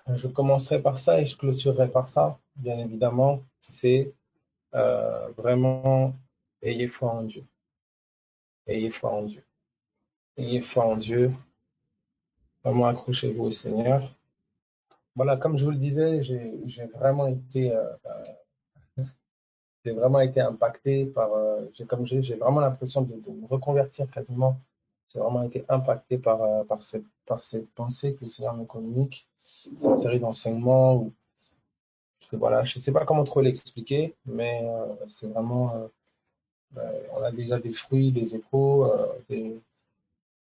je commencerai par ça et je clôturerai par ça, bien évidemment. C'est vraiment, ayez foi en Dieu. Ayez foi en Dieu. Ayez foi en Dieu. Vraiment accrochez-vous au Seigneur. Voilà, comme je vous le disais, j'ai vraiment été impacté par, comme j'ai vraiment l'impression de me reconvertir quasiment. J'ai vraiment été impacté par cette pensée que le Seigneur me communique, cette série d'enseignements où, voilà, je ne sais pas comment trop l'expliquer, mais c'est vraiment, on a déjà des fruits, des échos,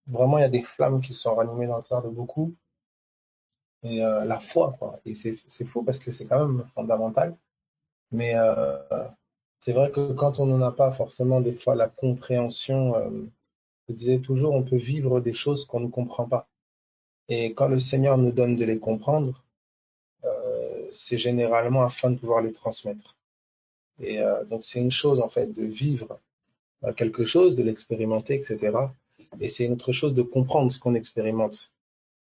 vraiment il y a des flammes qui se sont ranimées dans le cœur de beaucoup, et la foi, quoi. Et c'est fou parce que c'est quand même fondamental, mais c'est vrai que quand on n'en a pas forcément des fois la compréhension, je disais toujours, on peut vivre des choses qu'on ne comprend pas. Et quand le Seigneur nous donne de les comprendre, c'est généralement afin de pouvoir les transmettre. Et donc c'est une chose en fait de vivre quelque chose, de l'expérimenter, etc. Et c'est une autre chose de comprendre ce qu'on expérimente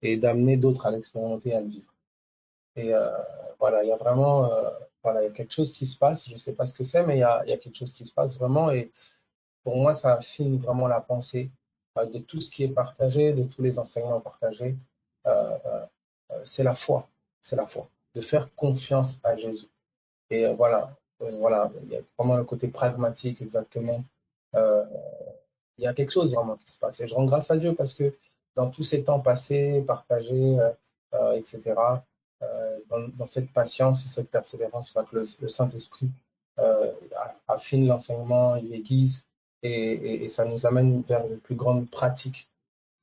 et d'amener d'autres à l'expérimenter et à le vivre. Et voilà, il y a vraiment voilà, il y a quelque chose qui se passe, je ne sais pas ce que c'est, mais il y a quelque chose qui se passe vraiment. Et pour moi, ça affine vraiment la pensée de tout ce qui est partagé, de tous les enseignements partagés. Euh, euh, c'est la foi, c'est la foi, de faire confiance à Jésus. Et voilà, il y a vraiment le côté pragmatique exactement. Euh, il y a quelque chose vraiment qui se passe. Et je rends grâce à Dieu parce que dans tous ces temps passés, partagés, etc., dans cette patience et cette persévérance, que le Saint-Esprit affine l'enseignement, il aiguise et ça nous amène vers une plus grande pratique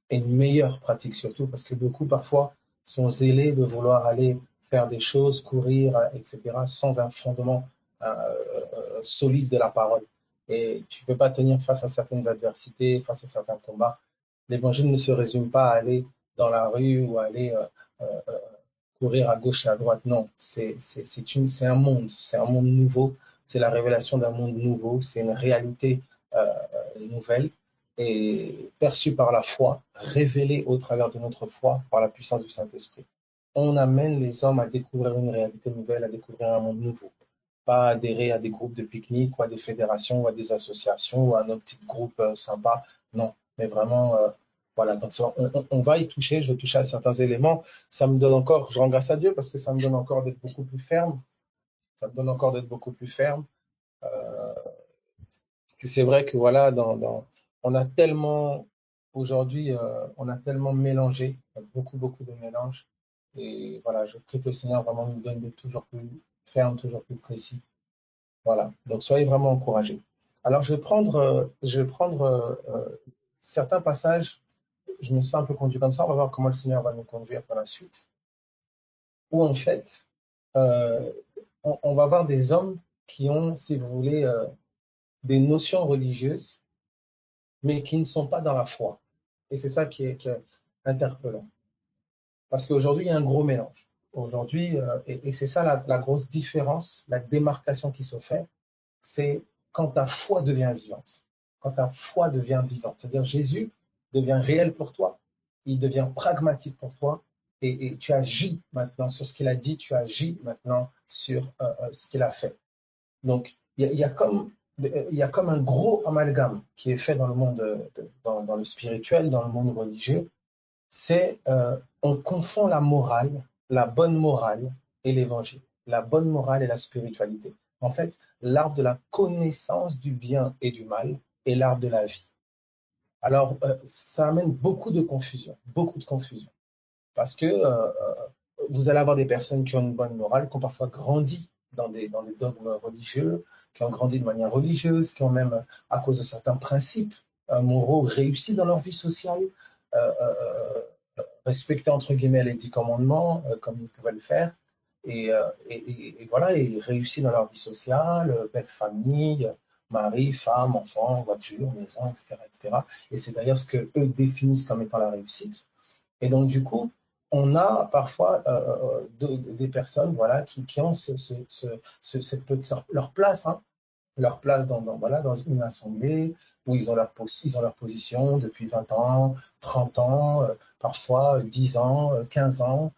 et une meilleure pratique surtout, parce que beaucoup parfois sont zélés de vouloir aller faire des choses, courir, etc., sans un fondement solide de la parole. Et tu ne peux pas tenir face à certaines adversités, face à certains combats. L'évangile ne se résume pas à aller dans la rue ou à aller courir à gauche et à droite. Non, c'est un monde nouveau. C'est la révélation d'un monde nouveau. C'est une réalité nouvelle et perçue par la foi, révélée au travers de notre foi par la puissance du Saint-Esprit. On amène les hommes à découvrir une réalité nouvelle, à découvrir un monde nouveau. Pas adhérer à des groupes de pique-nique ou à des fédérations ou à des associations ou à nos petits groupes sympas. Non, mais vraiment, voilà. Donc, on va y toucher, je vais toucher à certains éléments. Ça me donne encore, je rends grâce à Dieu parce que ça me donne encore d'être beaucoup plus ferme. Ça me donne encore d'être beaucoup plus ferme. Parce que c'est vrai que voilà, on a tellement, aujourd'hui, on a tellement mélangé, beaucoup de mélange. Et voilà, je prie que le Seigneur vraiment nous donne de toujours plus ferme, toujours plus précis. Voilà, donc soyez vraiment encouragés. Alors, je vais prendre certains passages, je me sens un peu conduit comme ça, on va voir comment le Seigneur va nous conduire par la suite, où en fait, euh, on va voir des hommes qui ont, si vous voulez, des notions religieuses, mais qui ne sont pas dans la foi. Et c'est ça qui est interpellant. Parce qu'aujourd'hui, il y a un gros mélange. Aujourd'hui, et c'est ça la grosse différence, la démarcation qui se fait, c'est quand ta foi devient vivante. Quand ta foi devient vivante. C'est-à-dire Jésus devient réel pour toi, il devient pragmatique pour toi, et tu agis maintenant sur ce qu'il a dit, tu agis maintenant sur ce qu'il a fait. Donc, il y a comme un gros amalgame qui est fait dans le monde, dans le spirituel, dans le monde religieux. C'est on confond la morale, la bonne morale et l'évangile, la bonne morale et la spiritualité. En fait, l'arbre de la connaissance du bien et du mal et l'arbre de la vie. Alors, ça amène beaucoup de confusion, beaucoup de confusion. Parce que vous allez avoir des personnes qui ont une bonne morale, qui ont parfois grandi dans des dogmes religieux, qui ont grandi de manière religieuse, qui ont même, à cause de certains principes moraux, réussi dans leur vie sociale, euh, euh, respecté entre guillemets les 10 commandements comme ils pouvaient le faire, et voilà, et réussi dans leur vie sociale, belle famille, mari, femme, enfant, voiture, maison, etc., etc. Et c'est d'ailleurs ce que eux définissent comme étant la réussite. Et donc, du coup, on a parfois des personnes voilà, qui ont leur place, hein, leur place voilà, dans une assemblée où ils ont leur position depuis 20 ans, 30 ans, parfois 10 ans, 15 ans.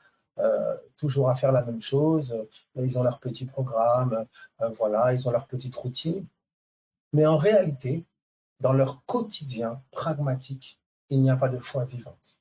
toujours à faire la même chose. Ils ont leur petit programme, voilà, ils ont leur petite routine. Mais en réalité, dans leur quotidien pragmatique, il n'y a pas de foi vivante.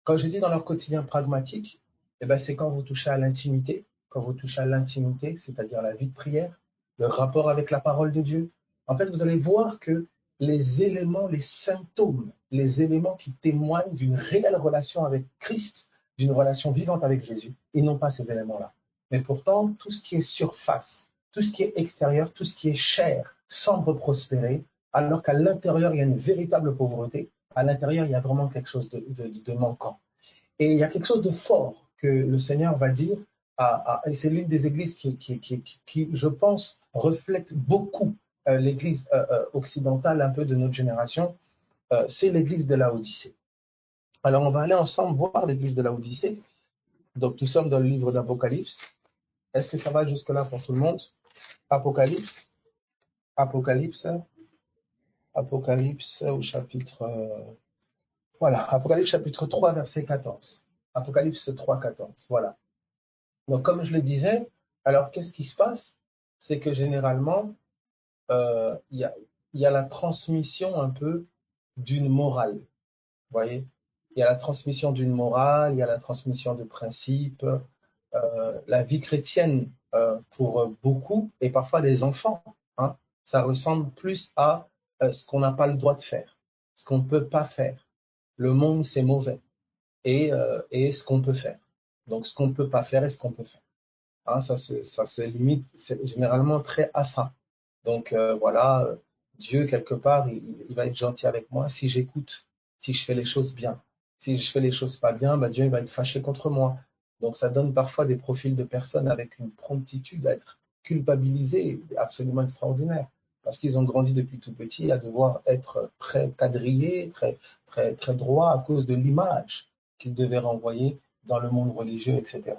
Quand je dis dans leur quotidien pragmatique, eh ben, c'est quand vous touchez à l'intimité, quand vous touchez à l'intimité, c'est-à-dire la vie de prière, le rapport avec la parole de Dieu. En fait, vous allez voir que les éléments, les symptômes, les éléments qui témoignent d'une réelle relation avec Christ, d'une relation vivante avec Jésus, ils n'ont pas ces éléments-là. Mais pourtant, tout ce qui est surface, tout ce qui est extérieur, tout ce qui est chair, semble prospérer, alors qu'à l'intérieur, il y a une véritable pauvreté. À l'intérieur, il y a vraiment quelque chose de manquant. Et il y a quelque chose de fort que le Seigneur va dire, et c'est l'une des églises qui, je pense, reflète beaucoup l'église occidentale un peu de notre génération, c'est l'église de Laodicée. Alors on va aller ensemble voir l'église de Laodicée. Donc nous sommes dans le livre d'Apocalypse. Est-ce que ça va jusque-là pour tout le monde? Apocalypse, Apocalypse, Apocalypse au chapitre... voilà, Apocalypse chapitre 3, verset 14. Apocalypse 3, 14, voilà. Donc, comme je le disais, alors qu'est-ce qui se passe? C'est que généralement, il y a la transmission un peu d'une morale. Vous voyez? Il y a la transmission d'une morale, il y a la transmission de principes. La vie chrétienne, pour beaucoup, et parfois des enfants, hein, ça ressemble plus à ce qu'on n'a pas le droit de faire, ce qu'on ne peut pas faire. Le monde, c'est mauvais. Et ce qu'on peut faire. Donc, ce qu'on ne peut pas faire et ce qu'on peut faire. Hein, ça se limite, c'est généralement très à ça. Donc, voilà, Dieu, quelque part, il va être gentil avec moi si j'écoute, si je fais les choses bien. Si je fais les choses pas bien, bah, Dieu il va être fâché contre moi. Donc, ça donne parfois des profils de personnes avec une promptitude à être culpabilisées, absolument extraordinaire. Parce qu'ils ont grandi depuis tout petit à devoir être très quadrillés, très, très, très droits à cause de l'image qu'ils devaient renvoyer dans le monde religieux, etc.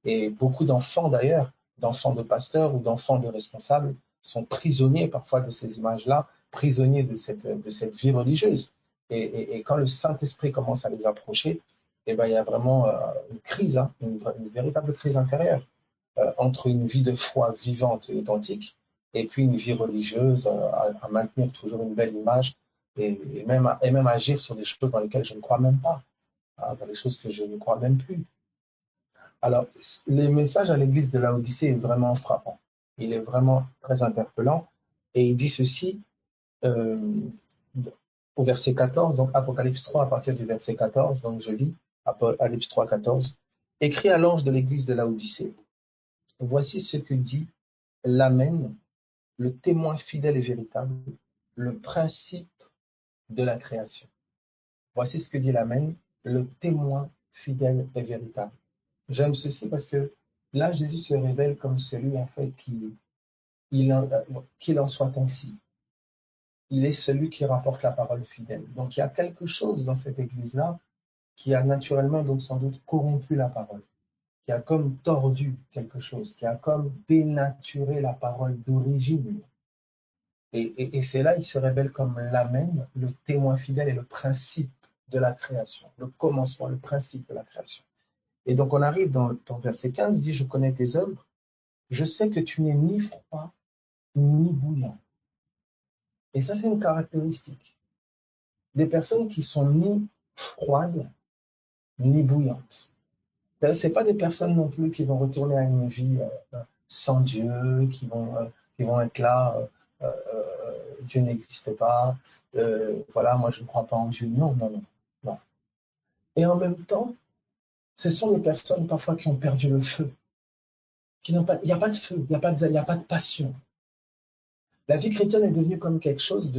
Et beaucoup d'enfants d'ailleurs, d'enfants de pasteurs ou d'enfants de responsables, sont prisonniers parfois de ces images-là, prisonniers de cette vie religieuse. Et quand le Saint-Esprit commence à les approcher, eh ben, il y a vraiment une crise, hein, une véritable crise intérieure entre une vie de foi vivante et authentique et puis une vie religieuse à maintenir toujours une belle image et même agir sur des choses dans lesquelles je ne crois même pas, hein, dans des choses que je ne crois même plus. Alors, le message à l'église de Laodicée est vraiment frappant. Il est vraiment très interpellant. Et il dit ceci euh, au verset 14, donc Apocalypse 3 à partir du verset 14. Donc je lis Apocalypse 3, 14. Écrit à l'ange de l'église de Laodicée. Voici ce que dit l'Amen, le témoin fidèle et véritable, le principe de la création. Voici ce que dit l'Amen, le témoin fidèle et véritable. J'aime ceci parce que là, Jésus se révèle comme celui, en fait, qu'il en soit ainsi. Il est celui qui rapporte la parole fidèle. Donc, il y a quelque chose dans cette église-là qui a naturellement, donc sans doute, corrompu la parole, qui a comme tordu quelque chose, qui a comme dénaturé la parole d'origine. Et c'est là, il se révèle comme l'Amen, le témoin fidèle et le principe de la création, le commencement, le principe de la création. Et donc, on arrive dans verset 15, dit, je connais tes œuvres, je sais que tu n'es ni froid ni bouillant. Et ça, c'est une caractéristique. Des personnes qui sont ni froides ni bouillantes. Ce n'est pas des personnes non plus qui vont retourner à une vie sans Dieu, qui vont être là, Dieu n'existe pas, voilà, moi je ne crois pas en Dieu. Non, non, non, non. Et en même temps, ce sont des personnes parfois qui ont perdu le feu. Il n'y a pas de feu, il n'y a pas de passion. La vie chrétienne est devenue comme quelque chose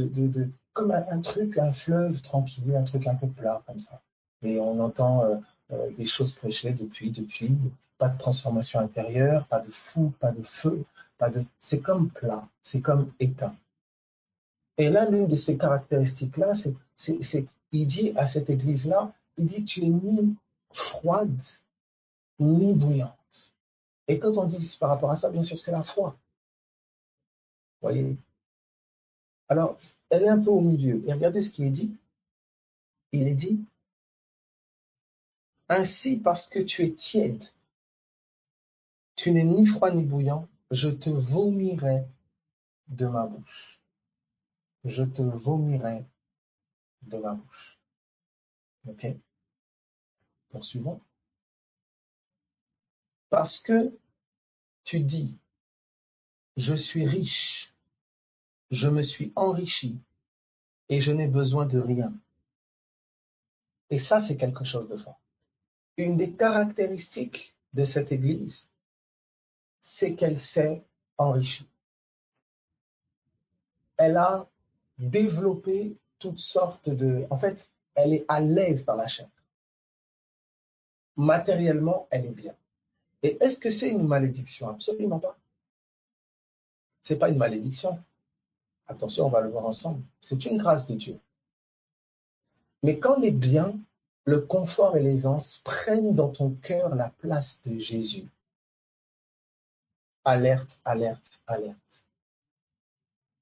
comme un truc, un fleuve tranquille, un truc un peu plat comme ça. Et on entend des choses prêchées depuis, pas de transformation intérieure, pas de fou, pas de feu, c'est comme plat, c'est comme éteint. Et là, l'une de ces caractéristiques-là, il dit à cette église-là, il dit, tu es ni froide, ni bouillante. Et quand on dit par rapport à ça, bien sûr, c'est la foi. Vous voyez? Alors, elle est un peu au milieu. Et regardez ce qui est dit. Il est dit, Ainsi, parce que tu es tiède, tu n'es ni froid ni bouillant, je te vomirai de ma bouche. Je te vomirai de ma bouche. Ok? Poursuivons. Parce que tu dis, je suis riche, je me suis enrichi et je n'ai besoin de rien. Et ça, c'est quelque chose de fort. Une des caractéristiques de cette Église, c'est qu'elle s'est enrichie. Elle a développé toutes sortes de... En fait, elle est à l'aise dans la chair. Matériellement, elle est bien. Et est-ce que c'est une malédiction? Absolument pas. Ce n'est pas une malédiction. Attention, on va le voir ensemble. C'est une grâce de Dieu. Mais quand les biens, le confort et l'aisance prennent dans ton cœur la place de Jésus, alerte, alerte, alerte.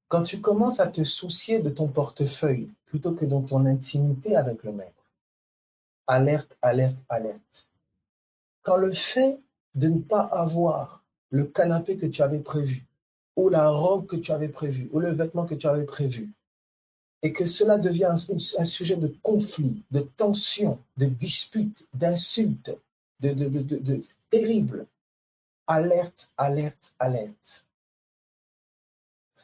Quand tu commences à te soucier de ton portefeuille plutôt que dans ton intimité avec le Maître, alerte, alerte, alerte. Quand le fait de ne pas avoir le canapé que tu avais prévu, ou la robe que tu avais prévue, ou le vêtement que tu avais prévu, et que cela devient un sujet de conflit, de tension, de dispute, d'insulte, de terrible. Alerte, alerte, alerte.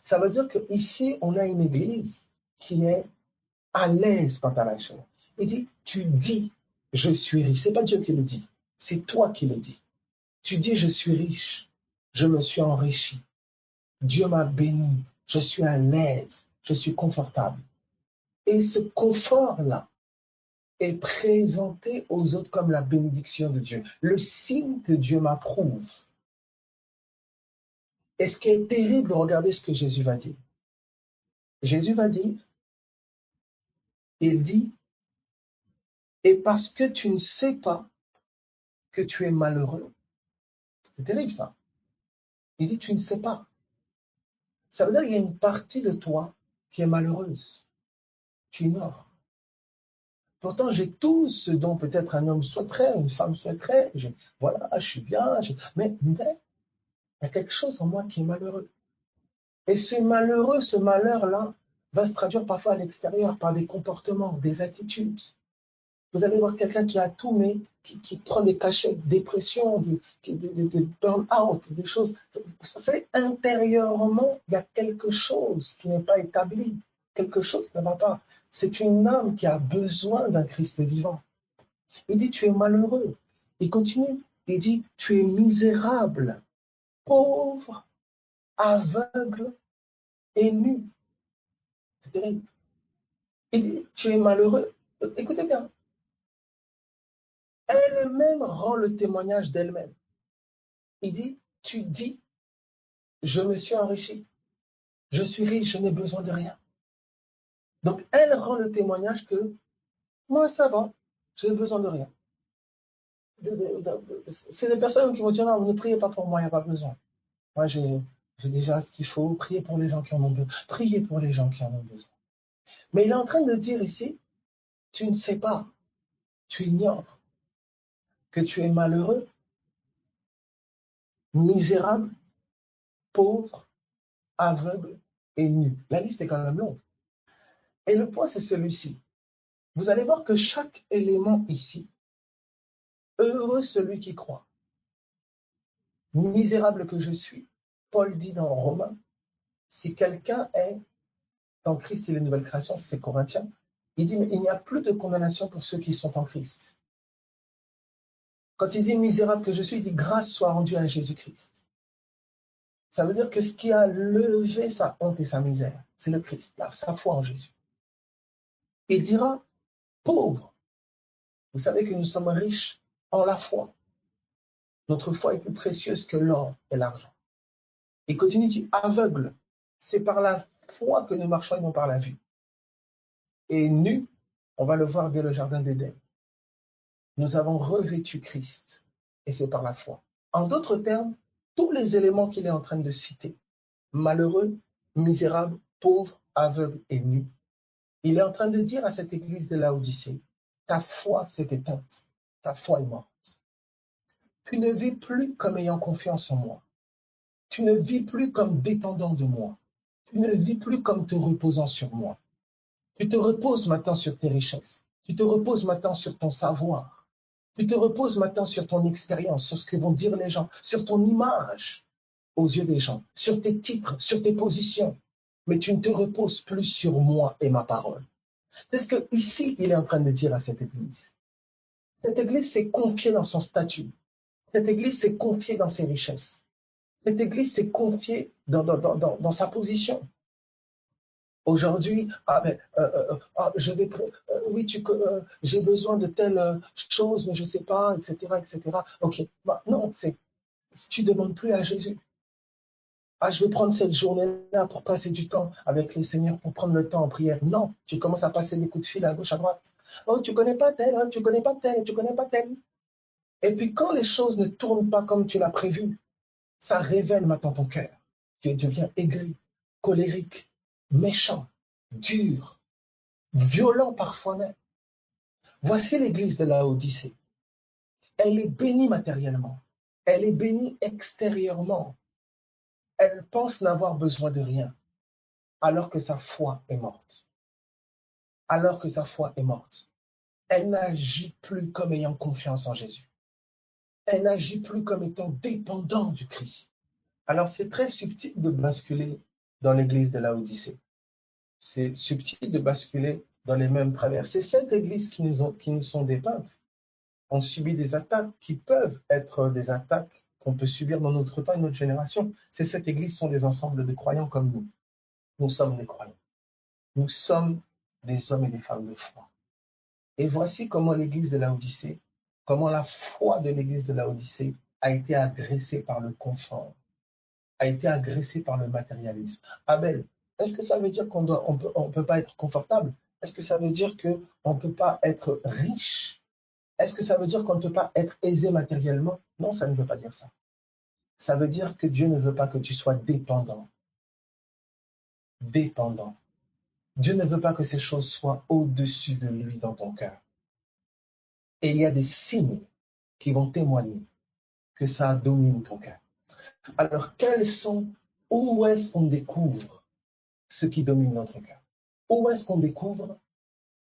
Ça veut dire qu'ici, on a une église qui est à l'aise quant à la chair. Il dit, tu dis, je suis riche. Ce n'est pas Dieu qui le dit, c'est toi qui le dis. Tu dis, je suis riche, je me suis enrichi. Dieu m'a béni, je suis à l'aise, je suis confortable. Et ce confort-là est présenté aux autres comme la bénédiction de Dieu, le signe que Dieu m'approuve. Et ce qui est terrible, regardez ce que Jésus va dire. Jésus va dire, il dit, et parce que tu ne sais pas que tu es malheureux. C'est terrible ça. Il dit, tu ne sais pas. Ça veut dire qu'il y a une partie de toi qui est malheureuse. Tu ignores. Pourtant, j'ai tout ce dont peut-être un homme souhaiterait, une femme souhaiterait. Voilà, je suis bien. Mais il y a quelque chose en moi qui est malheureux. Et ce malheureux, ce malheur-là, va se traduire parfois à l'extérieur par des comportements, des attitudes. Vous allez voir quelqu'un qui a tout, mais qui prend des cachets de dépression, de burn-out, des choses. C'est intérieurement, il y a quelque chose qui n'est pas établi. Quelque chose ne va pas. C'est une âme qui a besoin d'un Christ vivant. Il dit, tu es malheureux. Il continue. Il dit, tu es misérable, pauvre, aveugle et nu. C'est terrible. Il dit, tu es malheureux. Écoutez bien. Elle-même rend le témoignage d'elle-même. Il dit, tu dis, je me suis enrichi, je suis riche, je n'ai besoin de rien. Donc, elle rend le témoignage que, moi, ça va, je n'ai besoin de rien. C'est des personnes qui vont dire, non, ne priez pas pour moi, il n'y a pas besoin. Moi, j'ai déjà ce qu'il faut, prier pour les gens qui en ont besoin. Priez pour les gens qui en ont besoin. Mais il est en train de dire ici, tu ne sais pas, tu ignores que tu es malheureux, misérable, pauvre, aveugle et nu. La liste est quand même longue. Et le point, c'est celui-ci. Vous allez voir que chaque élément ici, heureux celui qui croit. Misérable que je suis, Paul dit dans Romains, si quelqu'un est en Christ, il est une nouvelle création, c'est Corinthiens. Il dit, mais il n'y a plus de condamnation pour ceux qui sont en Christ. Quand il dit misérable que je suis, il dit grâce soit rendue à Jésus-Christ. Ça veut dire que ce qui a levé sa honte et sa misère, c'est le Christ, sa foi en Jésus. Il dira pauvre. Vous savez que nous sommes riches en la foi. Notre foi est plus précieuse que l'or et l'argent. Il continue, dit aveugle. C'est par la foi que nous marchons et non par la vue. Et nu, on va le voir dès le jardin d'Éden. Nous avons revêtu Christ. Et c'est par la foi. En d'autres termes, tous les éléments qu'il est en train de citer, malheureux, misérable, pauvre, aveugle et nu, il est en train de dire à cette église de Laodicée, ta foi s'est éteinte. ta foi est morte. Tu ne vis plus comme ayant confiance en moi. Tu ne vis plus comme dépendant de moi. Tu ne vis plus comme te reposant sur moi. Tu te reposes maintenant sur tes richesses. Tu te reposes maintenant sur ton savoir. Tu te reposes maintenant sur ton expérience, sur ce que vont dire les gens, sur ton image aux yeux des gens, sur tes titres, sur tes positions. Mais tu ne te reposes plus sur moi et ma parole. C'est ce que ici il est en train de dire à cette église. Cette église s'est confiée dans son statut. Cette église s'est confiée dans ses richesses. Cette église s'est confiée dans sa position. Aujourd'hui, oui, j'ai besoin de telle chose, mais je ne sais pas, etc., etc. Ok, bah, non, tu ne demandes plus à Jésus. Ah, je vais prendre cette journée-là pour passer du temps avec le Seigneur, pour prendre le temps en prière. Non, tu commences à passer des coups de fil à gauche, à droite. Oh, tu ne connais pas tel, hein, tu ne connais pas tel, tu ne connais pas tel. Et puis quand les choses ne tournent pas comme tu l'as prévu, ça révèle maintenant ton cœur. Tu deviens aigri, colérique, méchant, dur, violent parfois même. Voici l'église de Laodicée. Elle est bénie matériellement. Elle est bénie extérieurement. Elle pense n'avoir besoin de rien, alors que sa foi est morte. Alors que sa foi est morte. Elle n'agit plus comme ayant confiance en Jésus. Elle n'agit plus comme étant dépendant du Christ. Alors c'est très subtil de basculer dans l'église de Laodicée. C'est subtil de basculer dans les mêmes travers. C'est cette église qui nous sont dépeintes. On subit des attaques qui peuvent être des attaques qu'on peut subir dans notre temps et notre génération. C'est cette église sont des ensembles de croyants comme nous. Nous sommes des croyants. Nous sommes des hommes et des femmes de foi. Et voici comment l'église de Laodicée, comment la foi de l'église de Laodicée a été agressée par le confort, a été agressée par le matérialisme. Abel, est-ce que ça veut dire on peut pas être confortable? Est-ce que ça veut dire qu'on ne peut pas être riche? Est-ce que ça veut dire qu'on ne peut pas être aisé matériellement? Non, ça ne veut pas dire ça. Ça veut dire que Dieu ne veut pas que tu sois dépendant. Dépendant. Dieu ne veut pas que ces choses soient au-dessus de lui dans ton cœur. Et il y a des signes qui vont témoigner que ça domine ton cœur. Alors, où est-ce qu'on découvre ce qui domine notre cœur? Où est-ce qu'on découvre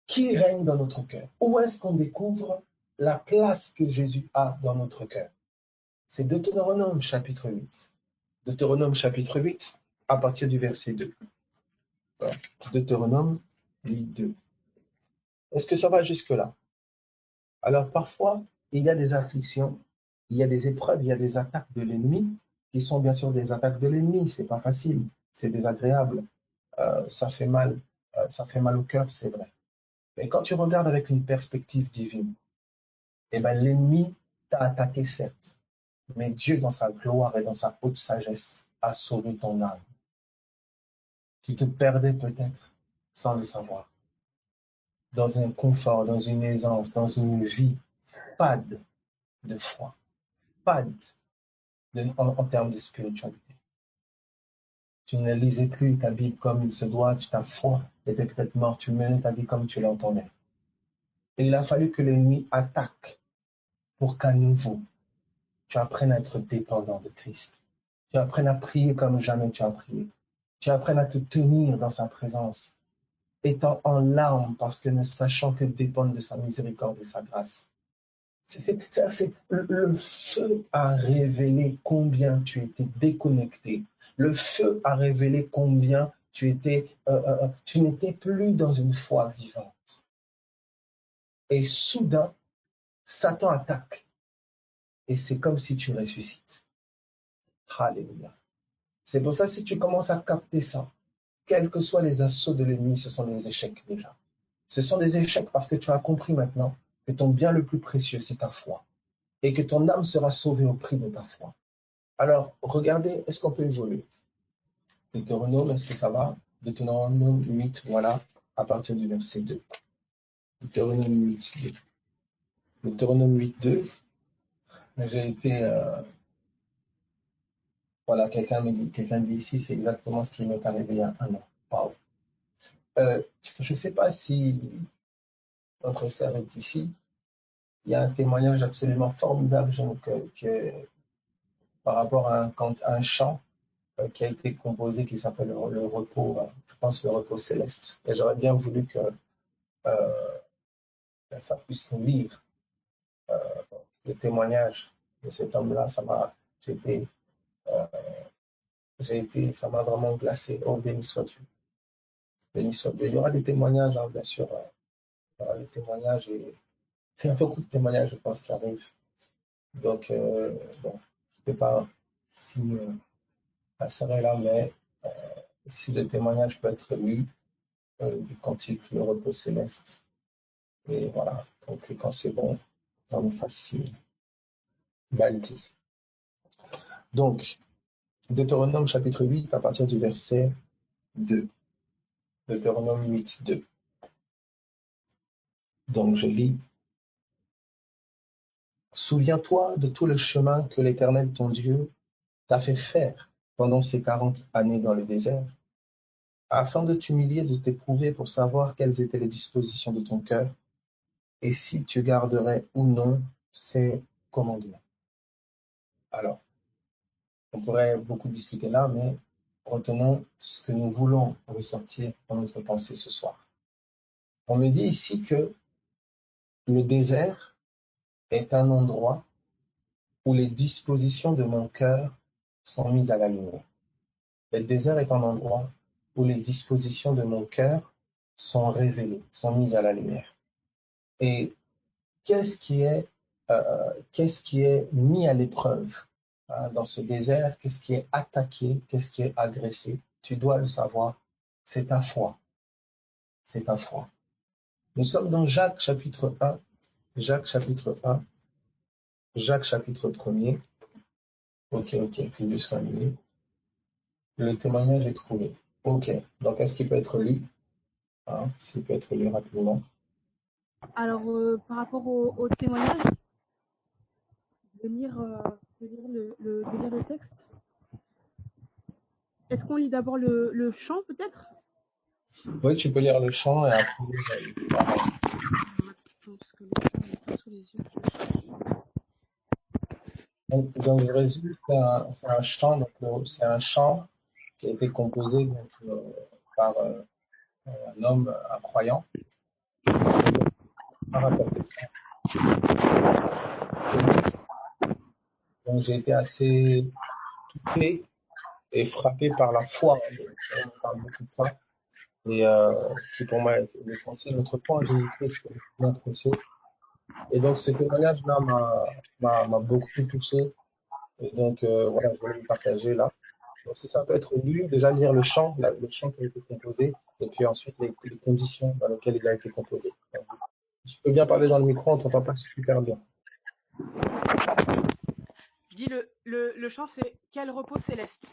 qui règne dans notre cœur? Où est-ce qu'on découvre la place que Jésus a dans notre cœur? C'est Deutéronome chapitre 8. Deutéronome chapitre 8, à partir du verset 2. Deutéronome 8, 2. Est-ce que ça va jusque-là? Alors parfois, il y a des afflictions, il y a des épreuves, il y a des attaques de l'ennemi, qui sont bien sûr des attaques de l'ennemi. C'est pas facile, c'est désagréable, ça fait mal au cœur, c'est vrai. Mais quand tu regardes avec une perspective divine, eh ben, l'ennemi t'a attaqué, certes, mais Dieu, dans sa gloire et dans sa haute sagesse, a sauvé ton âme. Tu te perdais peut-être sans le savoir, dans un confort, dans une aisance, dans une vie fade de foi, fade en termes de spiritualité. Tu ne lisais plus ta Bible comme il se doit, ta foi était peut-être morte, tu menais ta vie comme tu l'entendais. Et il a fallu que l'ennemi attaque pour qu'à nouveau, tu apprennes à être dépendant de Christ. Tu apprennes à prier comme jamais tu as prié. Tu apprennes à te tenir dans sa présence, étant en larmes parce que ne sachant que dépendre de sa miséricorde et sa grâce. Le feu a révélé combien tu étais déconnecté. Le feu a révélé combien tu n'étais plus dans une foi vivante. Et soudain, Satan attaque. Et c'est comme si tu ressuscites. Alléluia. C'est pour ça, si tu commences à capter ça, quels que soient les assauts de l'ennemi, ce sont des échecs déjà. Ce sont des échecs parce que tu as compris maintenant que ton bien le plus précieux, c'est ta foi. Et que ton âme sera sauvée au prix de ta foi. Alors, regardez, est-ce qu'on peut évoluer? Deutéronome, est-ce que ça va? Deutéronome 8, voilà, à partir du verset 2. Deutéronome 8, 2. Deutéronome 8, 2. J'ai été... voilà, quelqu'un dit ici, c'est exactement ce qui m'est arrivé il y a un an. Wow. Je ne sais pas si notre sœur est ici. il y a un témoignage absolument formidable par rapport à un chant qui a été composé qui s'appelle le repos, je pense le repos céleste. Et j'aurais bien voulu que ça puisse nous lire le témoignage de cet homme-là. Ça m'a vraiment glacé. Oh, béni soit-tu. Béni soit Dieu. Il y aura des témoignages, hein, bien sûr. Il y aura des témoignages et il y a beaucoup de témoignages, je pense, qui arrivent. Donc, bon, je ne sais pas si la sœur est là, mais si le témoignage peut être lu du cantique Le repos céleste. Et voilà, donc quand c'est bon, on me fasse signe. Mal dit. Donc, Deutéronome chapitre 8, à partir du verset 2. Deutéronome 8, 2. Donc, je lis. Souviens-toi de tout le chemin que l'Éternel, ton Dieu, t'a fait faire pendant ces 40 années dans le désert, afin de t'humilier, de t'éprouver pour savoir quelles étaient les dispositions de ton cœur, et si tu garderais ou non ses commandements. Alors, on pourrait beaucoup discuter là, mais retenons ce que nous voulons ressortir dans notre pensée ce soir. On me dit ici que le désert est un endroit où les dispositions de mon cœur sont mises à la lumière. Le désert est un endroit où les dispositions de mon cœur sont révélées, sont mises à la lumière. Et qu'est-ce qui est mis à l'épreuve dans ce désert? Qu'est-ce qui est attaqué? Qu'est-ce qui est agressé? Tu dois le savoir, c'est ta foi. C'est ta foi. Nous sommes dans Jacques chapitre 1, Jacques chapitre 1, Jacques chapitre 1er. Ok, puis juste 5 minutes. Le témoignage est trouvé. Ok, donc est-ce qu'il peut être lu? S'il peut être lu rapidement. Alors, par rapport au témoignage, je vais lire le texte. Est-ce qu'on lit d'abord le chant, peut-être? Oui, tu peux lire le chant et après Parce que le chant n'est pas sous les yeux. Donc je résume, c'est un chant, c'est un chant qui a été composé donc, par un homme, un croyant. On a rapporté ça. Donc j'ai été assez touché et frappé par la foi. On parle beaucoup de ça. Et qui pour moi est l'essentiel. Notre foi en Jésus-Christ est bien précieux. Et donc ce témoignage-là m'a beaucoup touché. Et donc voilà, je voulais le partager là. Donc si ça peut être lu, déjà lire le chant qui a été composé, et puis ensuite les conditions dans lesquelles il a été composé. Donc, tu peux bien parler dans le micro, on t'entend pas super bien. Je dis le chant, c'est « Quel repos céleste ».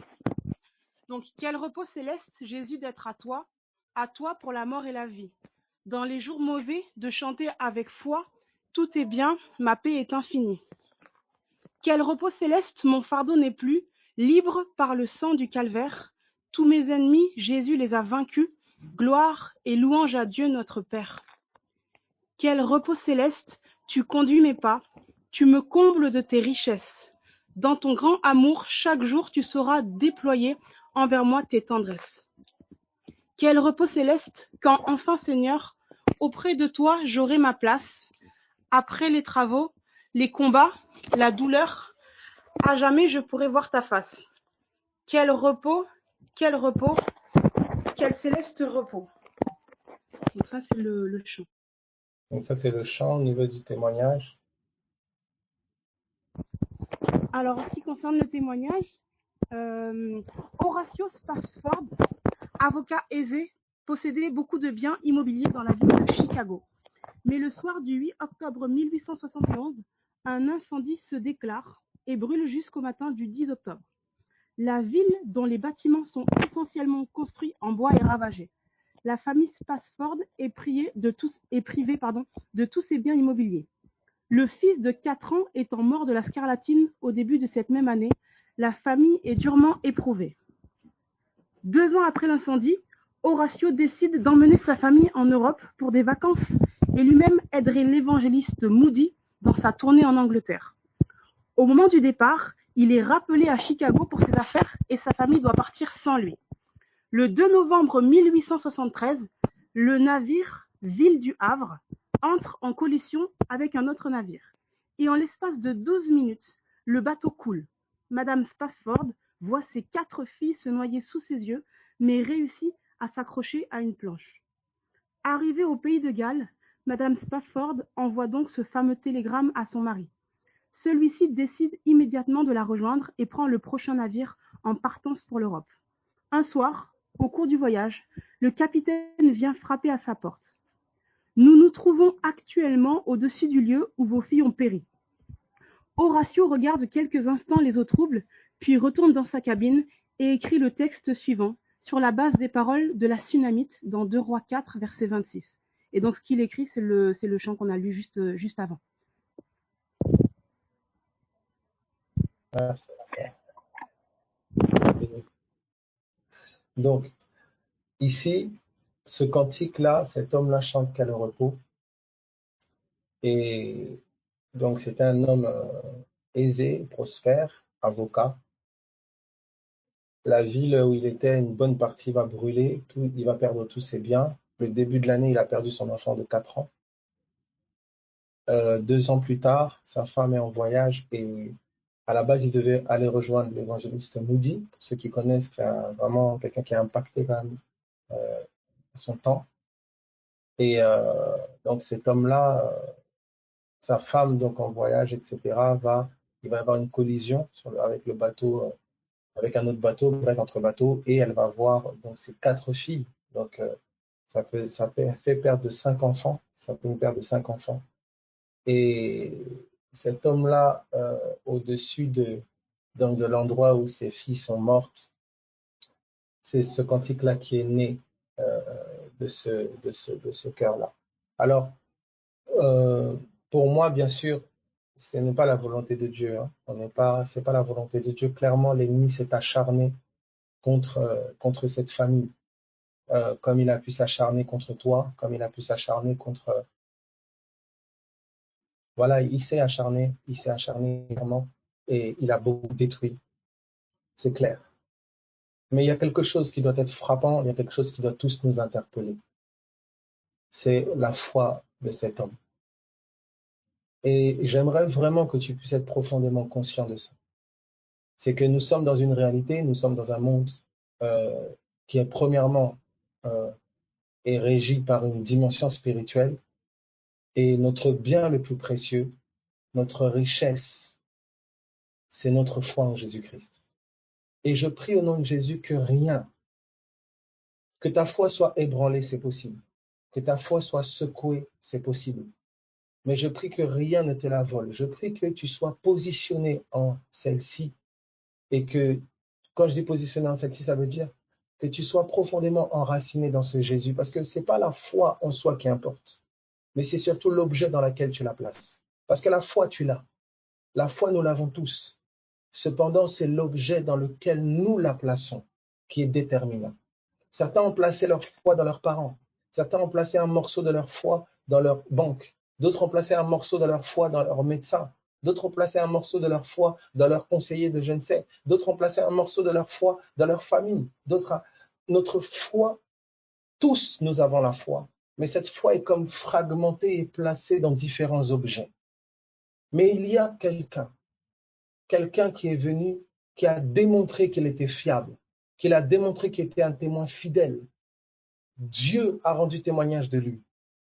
Donc, quel repos céleste, Jésus, d'être à toi pour la mort et la vie. Dans les jours mauvais, de chanter avec foi, tout est bien, ma paix est infinie. Quel repos céleste, mon fardeau n'est plus, libre par le sang du calvaire. Tous mes ennemis, Jésus les a vaincus, gloire et louange à Dieu notre Père. Quel repos céleste, tu conduis mes pas, tu me combles de tes richesses. Dans ton grand amour, chaque jour tu sauras déployer envers moi tes tendresses. Quel repos céleste, quand enfin Seigneur, auprès de toi j'aurai ma place. Après les travaux, les combats, la douleur, à jamais je pourrai voir ta face. Quel repos, quel céleste repos. Donc ça c'est le chant. Donc ça c'est le chant au niveau du témoignage. Alors en ce qui concerne le témoignage, Horatio Spafford, avocat aisé, possédait beaucoup de biens immobiliers dans la ville de Chicago. Mais le soir du 8 octobre 1871, un incendie se déclare et brûle jusqu'au matin du 10 octobre. La ville, dont les bâtiments sont essentiellement construits en bois, est ravagée. La famille Spafford est privée de tous ses biens immobiliers. Le fils de 4 ans étant mort de la scarlatine au début de cette même année, la famille est durement éprouvée. 2 ans après l'incendie, Horatio décide d'emmener sa famille en Europe pour des vacances et lui-même aiderait l'évangéliste Moody dans sa tournée en Angleterre. Au moment du départ, il est rappelé à Chicago pour ses affaires et sa famille doit partir sans lui. Le 2 novembre 1873, le navire Ville du Havre entre en collision avec un autre navire. Et en l'espace de 12 minutes, le bateau coule. Madame Spafford voit ses 4 filles se noyer sous ses yeux, mais réussit à s'accrocher à une planche. Arrivée au pays de Galles, Madame Spafford envoie donc ce fameux télégramme à son mari. Celui-ci décide immédiatement de la rejoindre et prend le prochain navire en partance pour l'Europe. Un soir, au cours du voyage, le capitaine vient frapper à sa porte. Nous nous trouvons actuellement au-dessus du lieu où vos filles ont péri. Horatio regarde quelques instants les eaux troubles, puis retourne dans sa cabine et écrit le texte suivant sur la base des paroles de la Sunamite dans 2 Rois 4, verset 26. Et donc ce qu'il écrit, c'est le chant qu'on a lu juste avant. Merci. Donc, ici, ce cantique-là, cet homme-là chante qu'à le repos. Et donc, c'est un homme aisé, prospère, avocat. La ville où il était, une bonne partie va brûler, il va perdre tous ses biens. Le début de l'année, il a perdu son enfant de 4 ans. 2 ans plus tard, sa femme est en voyage et à la base, il devait aller rejoindre l'évangéliste Moody, pour ceux qui connaissent, qui a vraiment quelqu'un qui a impacté quand même son temps. Et donc cet homme-là, sa femme donc en voyage, etc., il va avoir une collision avec le bateau, avec un autre bateau, bref, entre bateaux, et elle va voir donc ses 4 filles. Donc ça fait perdre de 5 enfants. Ça fait une perte de 5 enfants. Et cet homme-là, au-dessus de l'endroit où ses filles sont mortes, c'est ce cantique-là qui est né de ce cœur-là. Alors, pour moi, bien sûr, ce n'est pas la volonté de Dieu. Hein. C'est pas la volonté de Dieu. Clairement, l'ennemi s'est acharné contre cette famille, comme il a pu s'acharner contre toi, comme il a pu s'acharner contre. Voilà, il s'est acharné vraiment, et il a beaucoup détruit. C'est clair. Mais il y a quelque chose qui doit être frappant, il y a quelque chose qui doit tous nous interpeller. C'est la foi de cet homme. Et j'aimerais vraiment que tu puisses être profondément conscient de ça. C'est que nous sommes dans une réalité, nous sommes dans un monde qui est premièrement est régi par une dimension spirituelle, et notre bien le plus précieux, notre richesse, c'est notre foi en Jésus-Christ. Et je prie au nom de Jésus que rien, que ta foi soit ébranlée, c'est possible. Que ta foi soit secouée, c'est possible. Mais je prie que rien ne te la vole. Je prie que tu sois positionné en celle-ci. Et que, quand je dis positionné en celle-ci, ça veut dire que tu sois profondément enraciné dans ce Jésus. Parce que ce n'est pas la foi en soi qui importe, mais c'est surtout l'objet dans lequel tu la places. Parce que la foi, tu l'as. La foi, nous l'avons tous. Cependant, c'est l'objet dans lequel nous la plaçons qui est déterminant. Certains ont placé leur foi dans leurs parents. Certains ont placé un morceau de leur foi dans leur banque. D'autres ont placé un morceau de leur foi dans leur médecin. D'autres ont placé un morceau de leur foi dans leur conseiller de je ne sais. D'autres ont placé un morceau de leur foi dans leur famille. Notre foi, tous nous avons la foi. Mais cette foi est comme fragmentée et placée dans différents objets. Mais il y a quelqu'un qui est venu, qui a démontré qu'il était fiable, qu'il a démontré qu'il était un témoin fidèle. Dieu a rendu témoignage de lui.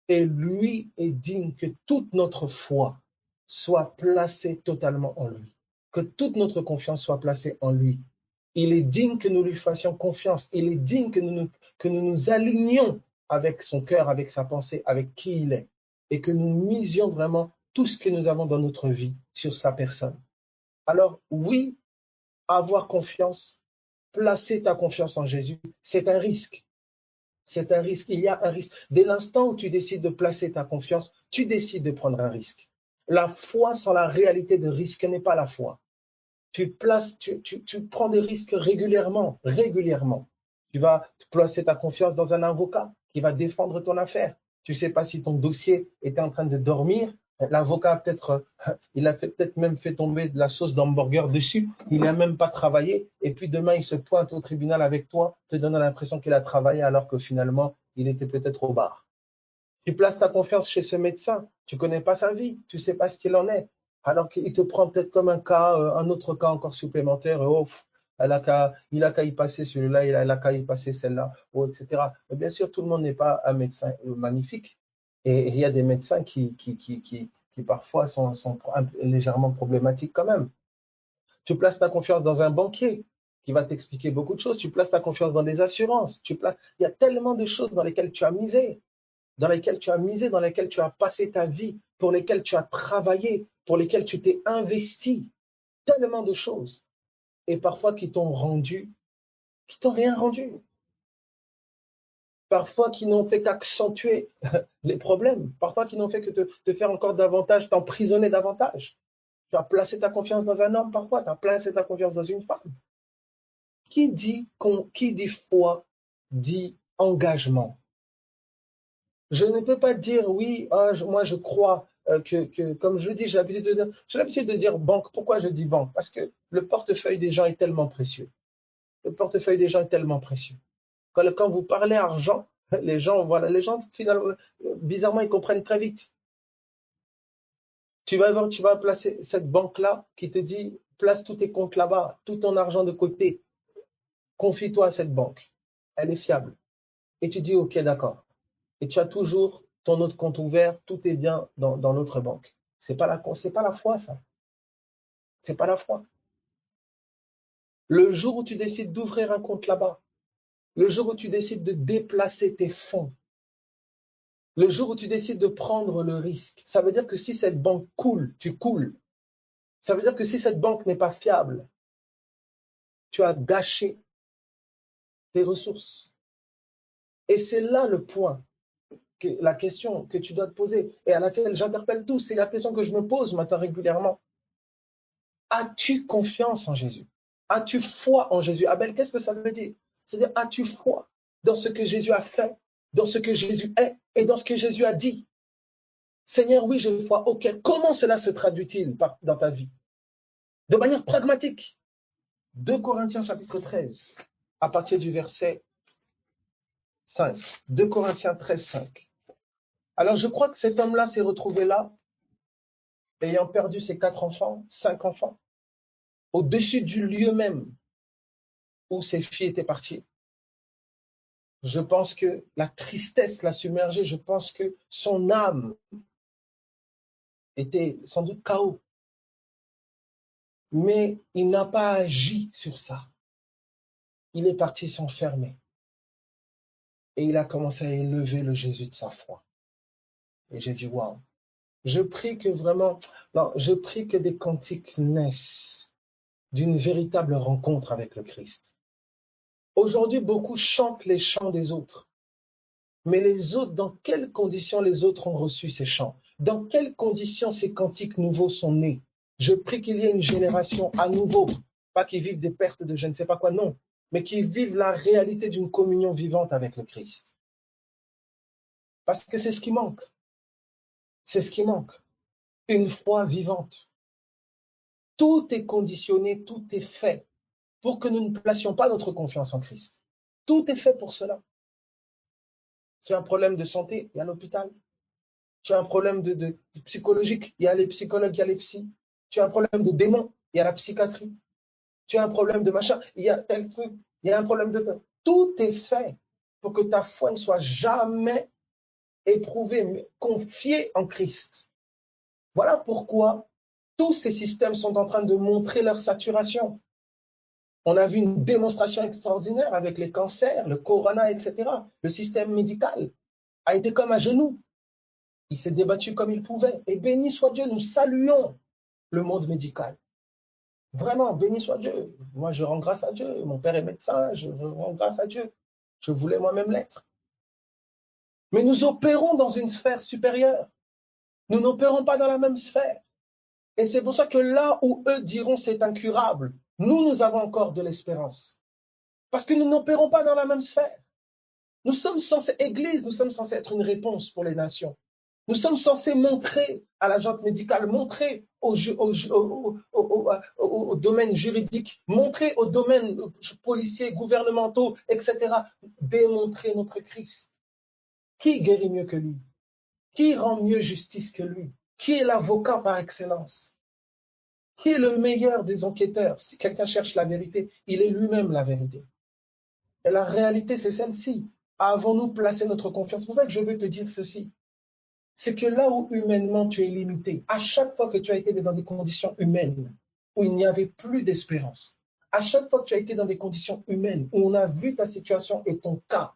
Et lui est digne que toute notre foi soit placée totalement en lui. Que toute notre confiance soit placée en lui. Il est digne que nous lui fassions confiance. Il est digne que nous nous alignions avec son cœur, avec sa pensée, avec qui il est. Et que nous misions vraiment tout ce que nous avons dans notre vie sur sa personne. Alors oui, avoir confiance, placer ta confiance en Jésus, c'est un risque. C'est un risque, il y a un risque. Dès l'instant où tu décides de placer ta confiance, tu décides de prendre un risque. La foi sans la réalité de risque n'est pas la foi. Tu prends des risques régulièrement. Tu vas placer ta confiance dans un avocat qui va défendre ton affaire. Tu ne sais pas si ton dossier était en train de dormir L'avocat a peut-être, il a peut-être même fait tomber de la sauce d'hamburger dessus. Il n'a même pas travaillé. Et puis demain, il se pointe au tribunal avec toi, te donnant l'impression qu'il a travaillé alors que finalement, il était peut-être au bar. Tu places ta confiance chez ce médecin. Tu connais pas sa vie. Tu sais pas ce qu'il en est. Alors qu'il te prend peut-être comme un cas, un autre cas encore supplémentaire. Oh, il a qu'à y passer celui-là, il a qu'à y passer celle-là, oh, etc. Mais bien sûr, tout le monde n'est pas un médecin magnifique. Et il y a des médecins qui parfois sont légèrement problématiques quand même. Tu places ta confiance dans un banquier qui va t'expliquer beaucoup de choses. Tu places ta confiance dans des assurances. Il y a tellement de choses dans lesquelles tu as misé, dans lesquelles tu as passé ta vie, pour lesquelles tu as travaillé, pour lesquelles tu t'es investi. Tellement de choses. Et parfois qui t'ont rien rendu. Parfois qui n'ont fait qu'accentuer les problèmes. Parfois qui n'ont fait que te faire encore davantage, t'emprisonner davantage. Tu as placé ta confiance dans un homme parfois, tu as placé ta confiance dans une femme. Qui dit foi, dit engagement. Je ne peux pas dire oui, moi je crois que, comme je le dis, j'ai l'habitude de dire banque. Pourquoi je dis banque? Parce que le portefeuille des gens est tellement précieux. Le portefeuille des gens est tellement précieux. Quand vous parlez argent, les gens, finalement, bizarrement, ils comprennent très vite. Tu vas placer cette banque-là qui te dit, place tous tes comptes là-bas, tout ton argent de côté, confie-toi à cette banque. Elle est fiable. Et tu dis, OK, d'accord. Et tu as toujours ton autre compte ouvert, tout est bien dans l'autre banque. C'est pas la foi, ça. C'est pas la foi. Le jour où tu décides d'ouvrir un compte là-bas, le jour où tu décides de déplacer tes fonds, le jour où tu décides de prendre le risque, ça veut dire que si cette banque coule, tu coules. Ça veut dire que si cette banque n'est pas fiable, tu as gâché tes ressources. Et c'est là le point, la question que tu dois te poser et à laquelle j'interpelle tous. C'est la question que je me pose maintenant régulièrement. As-tu confiance en Jésus? As-tu foi en Jésus? Abel, qu'est-ce que ça veut dire? C'est-à-dire, as-tu foi dans ce que Jésus a fait, dans ce que Jésus est et dans ce que Jésus a dit? Seigneur, oui, j'ai foi. OK, comment cela se traduit-il dans ta vie? De manière pragmatique. 2 Corinthiens chapitre 13, à partir du verset 5. 2 Corinthiens 13, 5. Alors, je crois que cet homme-là s'est retrouvé là, ayant perdu ses 4 enfants, 5 enfants, au-dessus du lieu même où ses filles étaient parties. Je pense que la tristesse l'a submergé. Je pense que son âme était sans doute KO. Mais il n'a pas agi sur ça. Il est parti s'enfermer. Et il a commencé à élever le Jésus de sa foi. Et j'ai dit, waouh. Je prie que des cantiques naissent d'une véritable rencontre avec le Christ. Aujourd'hui, beaucoup chantent les chants des autres. Mais les autres, dans quelles conditions les autres ont reçu ces chants? Dans quelles conditions ces cantiques nouveaux sont nés? Je prie qu'il y ait une génération à nouveau, pas qui vivent des pertes de je ne sais pas quoi, non, mais qui vivent la réalité d'une communion vivante avec le Christ. Parce que c'est ce qui manque. C'est ce qui manque. Une foi vivante. Tout est conditionné, tout est fait pour que nous ne placions pas notre confiance en Christ. Tout est fait pour cela. Tu as un problème de santé, il y a l'hôpital. Tu as un problème de psychologique, il y a les psychologues, il y a les psys. Tu as un problème de démon, il y a la psychiatrie. Tu as un problème de machin, il y a tel truc, il y a un problème de... Tout est fait pour que ta foi ne soit jamais éprouvée, mais confiée en Christ. Voilà pourquoi tous ces systèmes sont en train de montrer leur saturation. On a vu une démonstration extraordinaire avec les cancers, le corona, etc. Le système médical a été comme à genoux. Il s'est débattu comme il pouvait. Et béni soit Dieu, nous saluons le monde médical. Vraiment, béni soit Dieu. Moi, je rends grâce à Dieu. Mon père est médecin, je rends grâce à Dieu. Je voulais moi-même l'être. Mais nous opérons dans une sphère supérieure. Nous n'opérons pas dans la même sphère. Et c'est pour ça que là où eux diront c'est incurable, nous avons encore de l'espérance. Parce que nous n'opérons pas dans la même sphère. Nous sommes censés, Église, nous sommes censés être une réponse pour les nations. Nous sommes censés montrer à la junte médicale, montrer au domaine juridique, montrer aux domaines policiers, gouvernementaux, etc. Démontrer notre Christ. Qui guérit mieux que lui? Qui rend mieux justice que lui? Qui est l'avocat par excellence? Qui est le meilleur des enquêteurs? Si quelqu'un cherche la vérité, il est lui-même la vérité. Et la réalité, c'est celle-ci. Avons-nous placé notre confiance? C'est pour ça que je veux te dire ceci. C'est que là où humainement tu es limité, à chaque fois que tu as été dans des conditions humaines où il n'y avait plus d'espérance, à chaque fois que tu as été dans des conditions humaines où on a vu ta situation et ton cas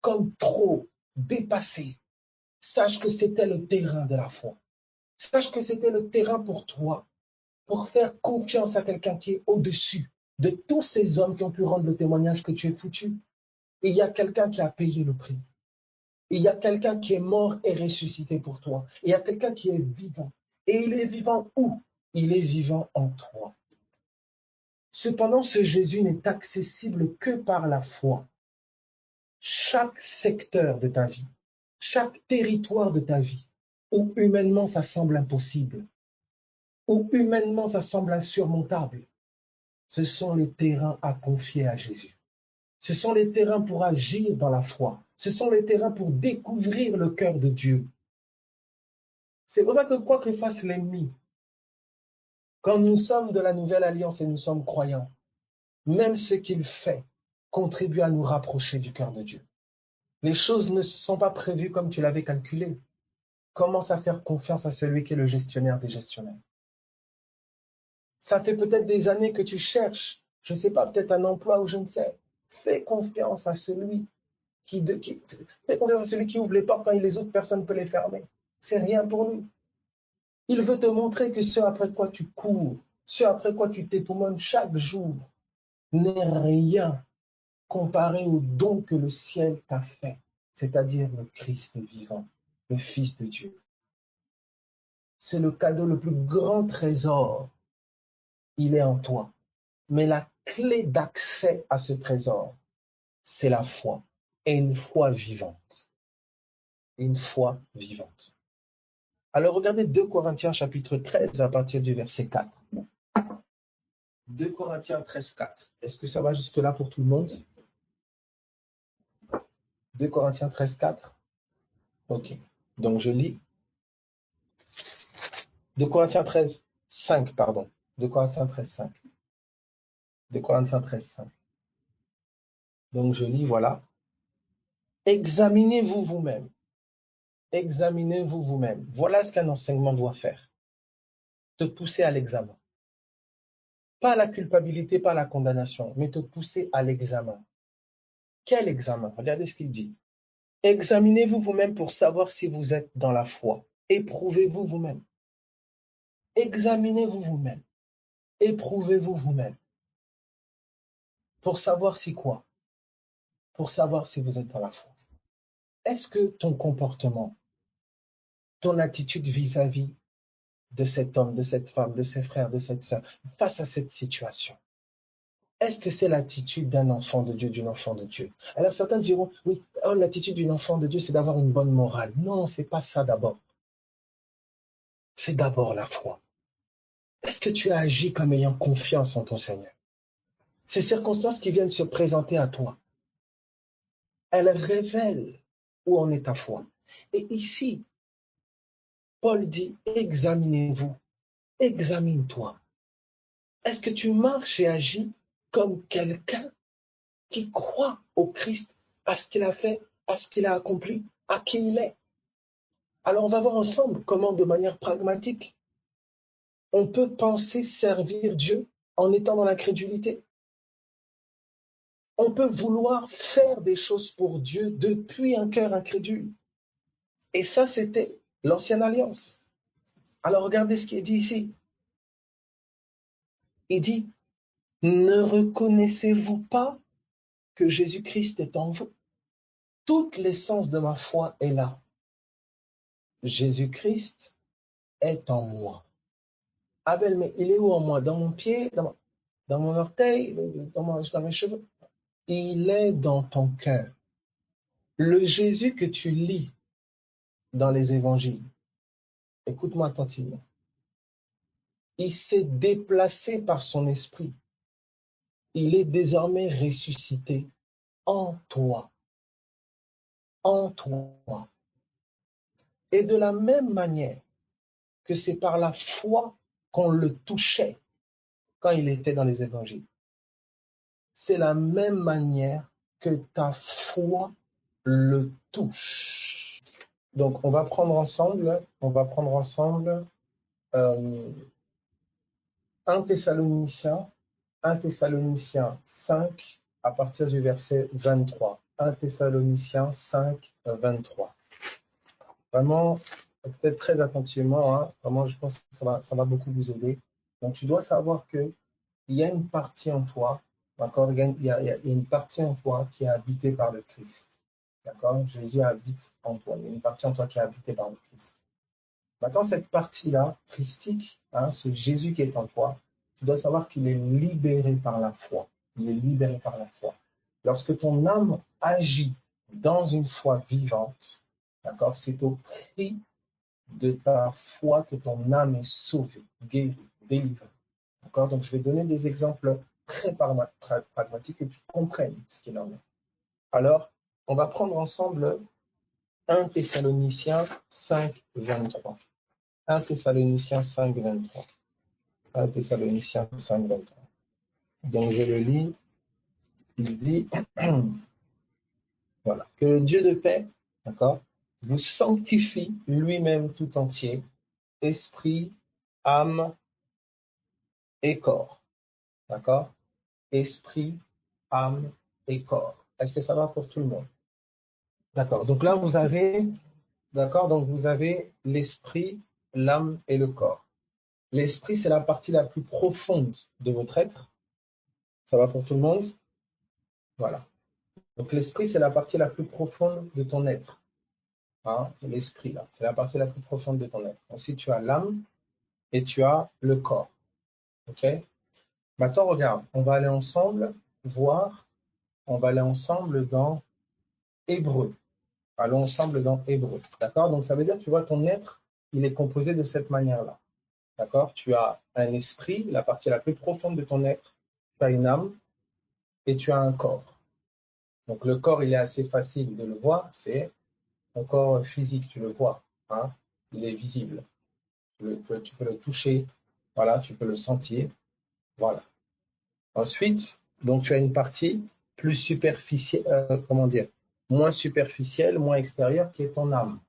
comme trop dépassé, sache que c'était le terrain de la foi. Sache que c'était le terrain pour toi, pour faire confiance à quelqu'un qui est au-dessus de tous ces hommes qui ont pu rendre le témoignage que tu es foutu. Et il y a quelqu'un qui a payé le prix. Il y a quelqu'un qui est mort et ressuscité pour toi. Il y a quelqu'un qui est vivant. Et il est vivant où? Il est vivant en toi. Cependant, ce Jésus n'est accessible que par la foi. Chaque secteur de ta vie, chaque territoire de ta vie, où humainement ça semble impossible, où humainement ça semble insurmontable, ce sont les terrains à confier à Jésus. Ce sont les terrains pour agir dans la foi. Ce sont les terrains pour découvrir le cœur de Dieu. C'est pour ça que quoi que fasse l'ennemi, quand nous sommes de la nouvelle alliance et nous sommes croyants, même ce qu'il fait contribue à nous rapprocher du cœur de Dieu. Les choses ne sont pas prévues comme tu l'avais calculé. Commence à faire confiance à celui qui est le gestionnaire des gestionnaires. Ça fait peut-être des années que tu cherches, je ne sais pas, peut-être un emploi ou je ne sais. Fais confiance à celui fais confiance à celui qui ouvre les portes quand les autres personnes peuvent les fermer. C'est rien pour lui. Il veut te montrer que ce après quoi tu cours, ce après quoi tu t'époumones chaque jour, n'est rien comparé au don que le ciel t'a fait, c'est-à-dire le Christ vivant, le Fils de Dieu. C'est le cadeau, le plus grand trésor. Il est en toi. Mais la clé d'accès à ce trésor, c'est la foi. Et une foi vivante. Une foi vivante. Alors regardez 2 Corinthiens chapitre 13 à partir du verset 4. 2 Corinthiens 13, 4. Est-ce que ça va jusque-là pour tout le monde? 2 Corinthiens 13, 4. Ok. Donc je lis. 2 Corinthiens 13, 5, pardon. 2 Corinthiens 13, 5. 2 Corinthiens 13, 5. Donc je lis, voilà. Examinez-vous vous-même. Examinez-vous vous-même. Voilà ce qu'un enseignement doit faire. Te pousser à l'examen. Pas à la culpabilité, pas à la condamnation, mais te pousser à l'examen. Quel examen? Regardez ce qu'il dit. Examinez-vous vous-même pour savoir si vous êtes dans la foi. Éprouvez-vous vous-même. Examinez-vous vous-même. Éprouvez-vous vous-même. Pour savoir si quoi? Pour savoir si vous êtes dans la foi. Est-ce que ton comportement, ton attitude vis-à-vis de cet homme, de cette femme, de ses frères, de cette sœur, face à cette situation, est-ce que c'est l'attitude d'un enfant de Dieu, d'une enfant de Dieu? Alors certains diront, oui, oh, l'attitude d'une enfant de Dieu, c'est d'avoir une bonne morale. Non, c'est pas ça d'abord. C'est d'abord la foi. Est-ce que tu as agi comme ayant confiance en ton Seigneur? Ces circonstances qui viennent se présenter à toi, elles révèlent où en est ta foi. Et ici, Paul dit, examinez-vous, examine-toi. Est-ce que tu marches et agis comme quelqu'un qui croit au Christ, à ce qu'il a fait, à ce qu'il a accompli, à qui il est? Alors on va voir ensemble comment, de manière pragmatique, on peut penser servir Dieu en étant dans l'incrédulité. On peut vouloir faire des choses pour Dieu depuis un cœur incrédule. Et ça, c'était l'ancienne alliance. Alors regardez ce qui est dit ici. Il dit, ne reconnaissez-vous pas que Jésus-Christ est en vous? Toute l'essence de ma foi est là. Jésus-Christ est en moi. Abel, mais il est où en moi? Dans mon pied, dans mon orteil, dans mes cheveux? Il est dans ton cœur. Le Jésus que tu lis dans les évangiles, Écoute-moi attentivement. Il s'est déplacé par son esprit. Il est désormais ressuscité en toi. En toi. Et de la même manière que c'est par la foi qu'on le touchait quand il était dans les évangiles, c'est la même manière que ta foi le touche. Donc, on va prendre ensemble 1 Thessaloniciens 5 à partir du verset 23. 1 Thessaloniciens 5, 23. Vraiment, peut-être très attentivement, hein, vraiment, je pense que ça va beaucoup vous aider. Donc, tu dois savoir qu'il y a une partie en toi, d'accord? Il y a une partie en toi qui est habitée par le Christ. D'accord? Jésus habite en toi. Il y a une partie en toi qui est habitée par le Christ. Maintenant, cette partie-là, christique, hein, ce Jésus qui est en toi, tu dois savoir qu'il est libéré par la foi. Il est libéré par la foi. Lorsque ton âme agit dans une foi vivante, d'accord, c'est au prix de ta foi que ton âme est sauvée, guérie, délivrée. D'accord? Donc, je vais donner des exemples très pragmatiques que tu comprennes ce qu'il en est. Alors, on va prendre ensemble 1 Thessaloniciens 5, 23. 1 Thessaloniciens 5, 23. 1 Thessaloniciens 5, 23. Donc, je le lis. Il dit, voilà, que le Dieu de paix, d'accord, vous sanctifie lui-même tout entier, esprit, âme et corps. D'accord? Esprit, âme et corps. Est-ce que ça va pour tout le monde? D'accord. Donc là, vous avez, d'accord, donc vous avez l'esprit, l'âme et le corps. L'esprit, c'est la partie la plus profonde de votre être. Ça va pour tout le monde? Voilà. Donc l'esprit, c'est la partie la plus profonde de ton être. Hein, c'est l'esprit là. C'est la partie la plus profonde de ton être. Ensuite, tu as l'âme et tu as le corps. OK? Maintenant, regarde, on va aller ensemble voir, on va aller ensemble dans Hébreu. Allons ensemble dans Hébreu. D'accord? Donc ça veut dire, tu vois, ton être, il est composé de cette manière-là. D'accord? Tu as un esprit, la partie la plus profonde de ton être. Tu as une âme et tu as un corps. Donc le corps, il est assez facile de le voir. C'est ton corps physique, tu le vois. Hein? Il est visible. Tu peux le toucher. Voilà, tu peux le sentir. Voilà. Ensuite, donc tu as une partie plus superficielle, comment dire, moins superficielle, moins extérieure, qui est ton âme.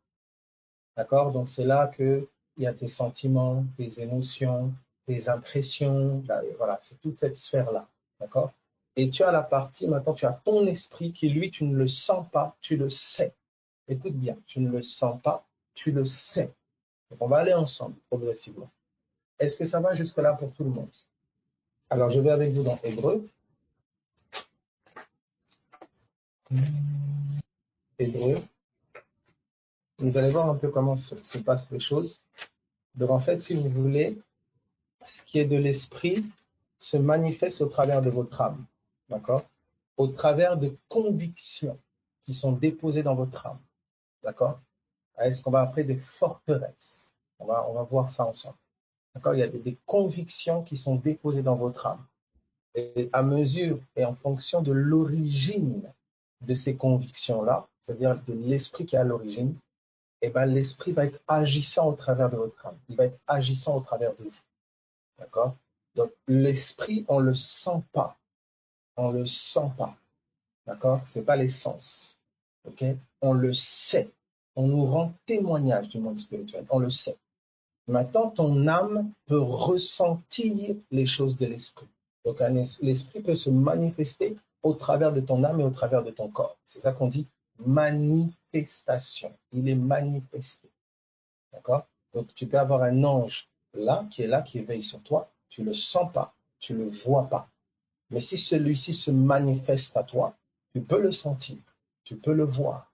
D'accord? Donc c'est là qu'il y a tes sentiments, tes émotions, tes impressions, là, voilà, c'est toute cette sphère-là. D'accord? Et tu as la partie, maintenant tu as ton esprit qui, lui, tu ne le sens pas, tu le sais. Écoute bien, tu ne le sens pas, tu le sais. Donc on va aller ensemble, progressivement. Est-ce que ça va jusque-là pour tout le monde? Alors je vais avec vous dans Hébreu. Hébreu. Vous allez voir un peu comment se passent les choses. Donc en fait, si vous voulez, ce qui est de l'esprit se manifeste au travers de votre âme, d'accord? Au travers de convictions qui sont déposées dans votre âme, d'accord? Est-ce qu'on va appeler des forteresses? On va voir ça ensemble, d'accord? Il y a des convictions qui sont déposées dans votre âme. Et à mesure et en fonction de l'origine de ces convictions-là, c'est-à-dire de l'esprit qui est à l'origine, eh ben, l'esprit va être agissant au travers de votre âme. Il va être agissant au travers de vous. D'accord? Donc, l'esprit, on ne le sent pas. On ne le sent pas. D'accord? Ce n'est pas les sens. OK? On le sait. On nous rend témoignage du monde spirituel. On le sait. Maintenant, ton âme peut ressentir les choses de l'esprit. Donc, l'esprit peut se manifester au travers de ton âme et au travers de ton corps. C'est ça qu'on dit manifestation. Il est manifesté. D'accord? Donc, tu peux avoir un ange là, qui veille sur toi. Tu ne le sens pas, tu ne le vois pas. Mais si celui-ci se manifeste à toi, tu peux le sentir, tu peux le voir.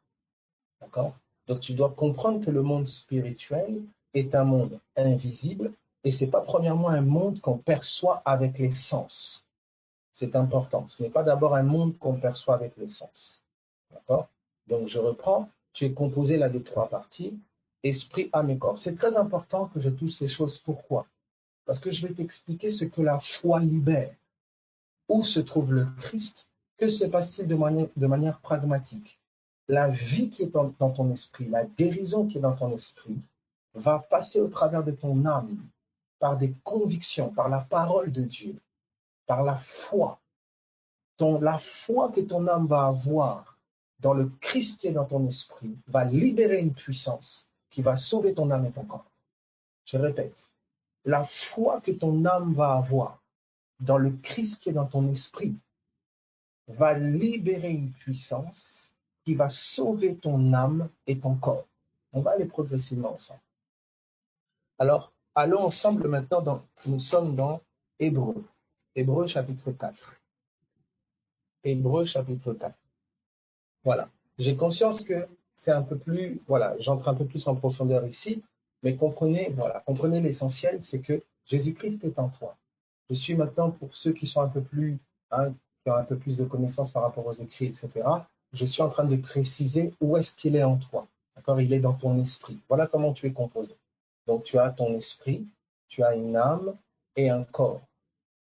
D'accord? Donc, tu dois comprendre que le monde spirituel est un monde invisible et ce n'est pas premièrement un monde qu'on perçoit avec les sens. C'est important. Ce n'est pas d'abord un monde qu'on perçoit avec les sens. D'accord? Donc, je reprends. Tu es composé là de trois parties. esprit, âme et corps. C'est très important que je touche ces choses. Pourquoi? Parce que je vais t'expliquer ce que la foi libère. Où se trouve le Christ? Que se passe-t-il de manière pragmatique? La vie qui est dans ton esprit, la guérison qui est dans ton esprit, va passer au travers de ton âme, par des convictions, par la parole de Dieu, par la foi. La foi que ton âme va avoir dans le Christ qui est dans ton esprit va libérer une puissance qui va sauver ton âme et ton corps. Je répète, la foi que ton âme va avoir dans le Christ qui est dans ton esprit va libérer une puissance qui va sauver ton âme et ton corps. On va aller progressivement ensemble. Alors, allons ensemble maintenant, nous sommes dans Hébreux. Hébreux chapitre 4. Hébreux chapitre 4. Voilà. J'ai conscience que c'est un peu plus, voilà, j'entre un peu plus en profondeur ici, mais comprenez l'essentiel, c'est que Jésus-Christ est en toi. Je suis maintenant, pour ceux qui sont un peu plus, qui ont un peu plus de connaissances par rapport aux écrits, etc., je suis en train de préciser où est-ce qu'il est en toi. D'accord? Il est dans ton esprit. Voilà comment tu es composé. Donc, tu as ton esprit, tu as une âme et un corps.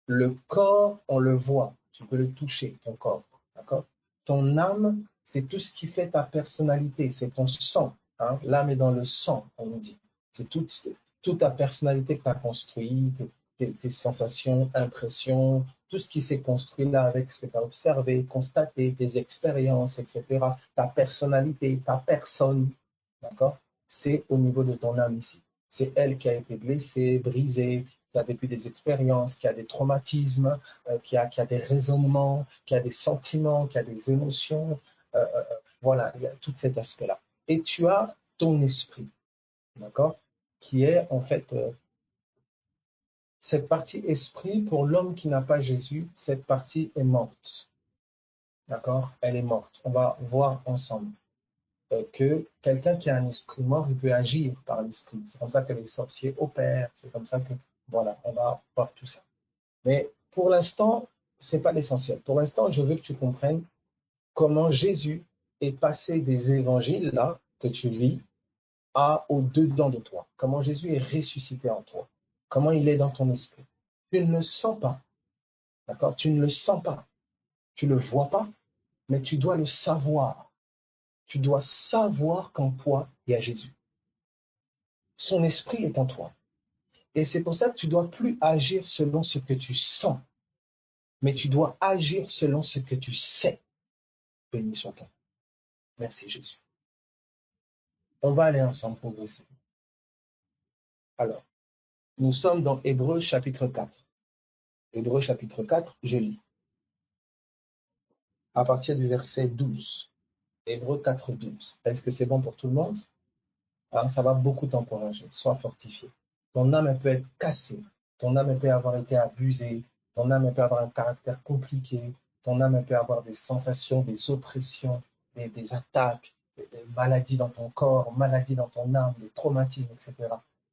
Le corps, on le voit, tu peux le toucher, ton corps. D'accord? Ton âme, c'est tout ce qui fait ta personnalité, c'est ton sang. L'âme est dans le sang, on dit. C'est toute ta personnalité que tu as construite, tes sensations, impressions, tout ce qui s'est construit là avec ce que tu as observé, constaté, tes expériences, etc. Ta personnalité, ta personne, d'accord? C'est au niveau de ton âme ici. C'est elle qui a été blessée, brisée, qui a vécu des expériences, qui a des traumatismes, qui a des raisonnements, qui a des sentiments, qui a des émotions. Voilà, il y a tout cet aspect-là. Et tu as ton esprit, d'accord? Qui est en fait cette partie esprit, pour l'homme qui n'a pas Jésus, cette partie est morte. D'accord? Elle est morte. On va voir ensemble que quelqu'un qui a un esprit mort, il peut agir par l'esprit. C'est comme ça que les sorciers opèrent. C'est comme ça que, voilà, on va voir tout ça. Mais pour l'instant, ce n'est pas l'essentiel. Pour l'instant, je veux que tu comprennes comment Jésus est passé des évangiles là que tu lis au-dedans de toi. Comment Jésus est ressuscité en toi. Comment il est dans ton esprit. Tu ne le sens pas. D'accord? Tu ne le sens pas. Tu ne le vois pas, mais tu dois le savoir. Tu dois savoir qu'en toi, il y a Jésus. Son esprit est en toi. Et c'est pour ça que tu ne dois plus agir selon ce que tu sens, mais tu dois agir selon ce que tu sais. Béni soit ton nom. Merci Jésus. On va aller ensemble progressivement. Alors, nous sommes dans Hébreux chapitre 4. Hébreux chapitre 4, je lis. À partir du verset 12. Hébreux 4, 12. Est-ce que c'est bon pour tout le monde? Alors, ça va beaucoup t'encourager. Sois fortifié. Ton âme peut être cassée. Ton âme peut avoir été abusée. Ton âme peut avoir un caractère compliqué. Ton âme peut avoir des sensations, des oppressions, des attaques, des maladies dans ton corps, maladies dans ton âme, des traumatismes, etc.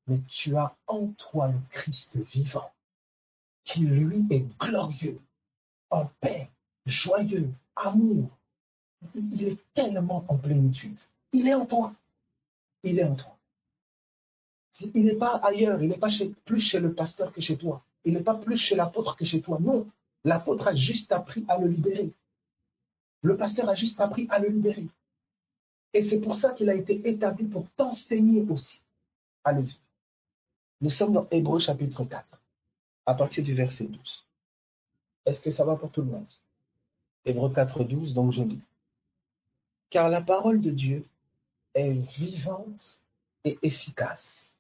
Mais tu as en toi le Christ vivant, qui lui est glorieux, en paix, joyeux, amour. Il est tellement en plénitude. Il est en toi. Il est en toi. Il n'est pas ailleurs, il n'est pas plus chez le pasteur que chez toi. Il n'est pas plus chez l'apôtre que chez toi. Non, l'apôtre a juste appris à le libérer. Le pasteur a juste appris à le libérer. Et c'est pour ça qu'il a été établi pour t'enseigner aussi à le vivre. Nous sommes dans Hébreux chapitre 4, à partir du verset 12. Est-ce que ça va pour tout le monde? Hébreux 4, 12, donc je lis. Car la parole de Dieu est vivante et efficace.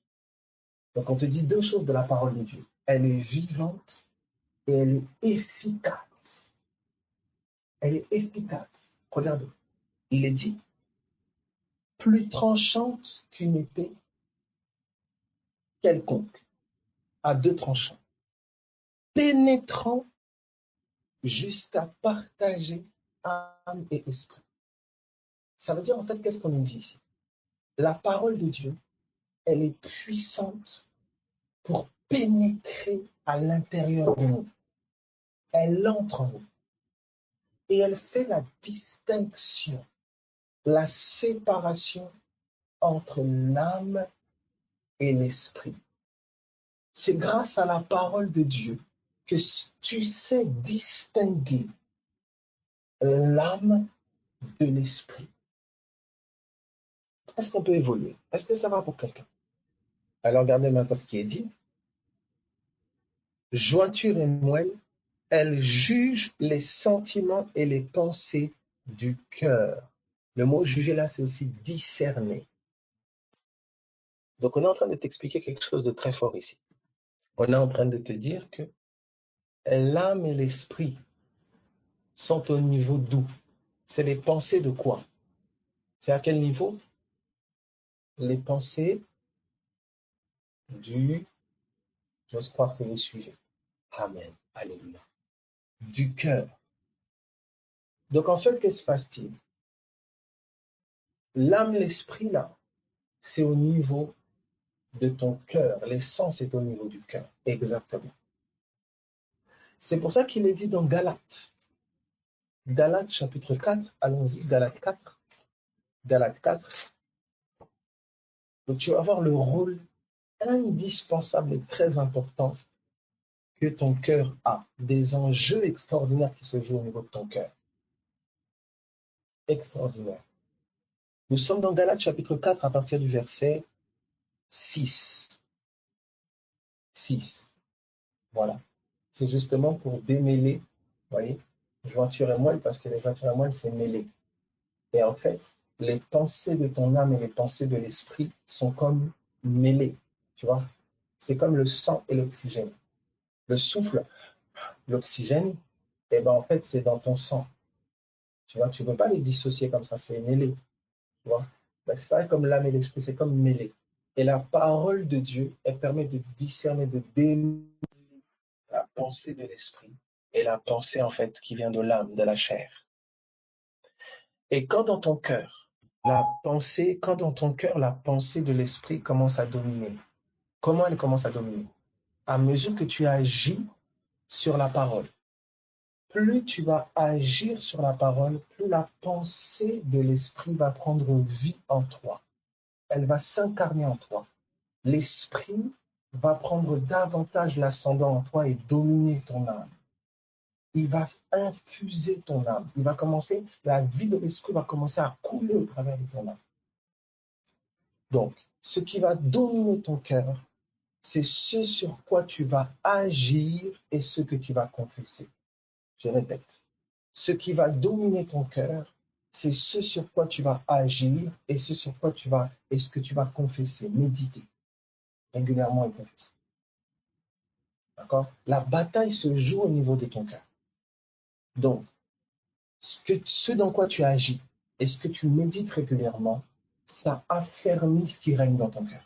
Donc on te dit deux choses de la parole de Dieu. Elle est vivante et elle est efficace. Elle est efficace. Regardez, il est dit, plus tranchante qu'une épée quelconque, à deux tranchants, pénétrant jusqu'à partager âme et esprit. Ça veut dire en fait, qu'est-ce qu'on nous dit ici? La parole de Dieu, elle est puissante pour pénétrer à l'intérieur de nous. Elle entre en nous et elle fait la distinction, la séparation entre l'âme et l'esprit. C'est grâce à la parole de Dieu que tu sais distinguer l'âme de l'esprit. Est-ce qu'on peut évoluer? Est-ce que ça va pour quelqu'un? Alors regardez maintenant ce qui est dit. Jointure et moelle, elle juge les sentiments et les pensées du cœur. Le mot juger là, c'est aussi discerner. Donc on est en train de t'expliquer quelque chose de très fort ici. On est en train de te dire que l'âme et l'esprit sont au niveau d'où? C'est les pensées de quoi? C'est à quel niveau? Les pensées du, j'ose croire que vous suivez. Amen. Alléluia. Du cœur. Donc en fait, qu'est-ce qui se passe-t-il? L'âme, l'esprit, là, c'est au niveau de ton cœur. L'essence est au niveau du cœur. Exactement. C'est pour ça qu'il est dit dans Galates. Galates chapitre 4. Allons-y, Galates 4. Galates 4. Donc tu vas avoir le rôle indispensable et très important que ton cœur a. Des enjeux extraordinaires qui se jouent au niveau de ton cœur. Extraordinaire. Nous sommes dans Galates chapitre 4 à partir du verset 6. 6. Voilà. C'est justement pour démêler, vous voyez, jointure et moelle, parce que les jointures et moelle, c'est mêlé. Et en fait, les pensées de ton âme et les pensées de l'esprit sont comme mêlées, tu vois. C'est comme le sang et l'oxygène. Le souffle, l'oxygène, eh ben en fait, c'est dans ton sang. Tu vois, tu ne peux pas les dissocier comme ça, c'est mêlé. Tu vois, ben, c'est pareil comme l'âme et l'esprit, c'est comme mêlé. Et la parole de Dieu, elle permet de discerner, de démêler la pensée de l'esprit et la pensée en fait qui vient de l'âme, de la chair. Et quand dans ton cœur, la pensée de l'esprit commence à dominer, comment elle commence à dominer? À mesure que tu agis sur la parole. Plus tu vas agir sur la parole, plus la pensée de l'esprit va prendre vie en toi. Elle va s'incarner en toi. L'esprit va prendre davantage l'ascendant en toi et dominer ton âme. Il va infuser ton âme. La vie de l'esprit va commencer à couler au travers de ton âme. Donc, ce qui va dominer ton cœur, c'est ce sur quoi tu vas agir et ce que tu vas confesser. Je répète, ce qui va dominer ton cœur, c'est ce sur quoi tu vas agir et ce que tu vas confesser, méditer régulièrement et confesser. D'accord? La bataille se joue au niveau de ton cœur. Donc, ce dans quoi tu agis et ce que tu médites régulièrement, ça affermit ce qui règne dans ton cœur.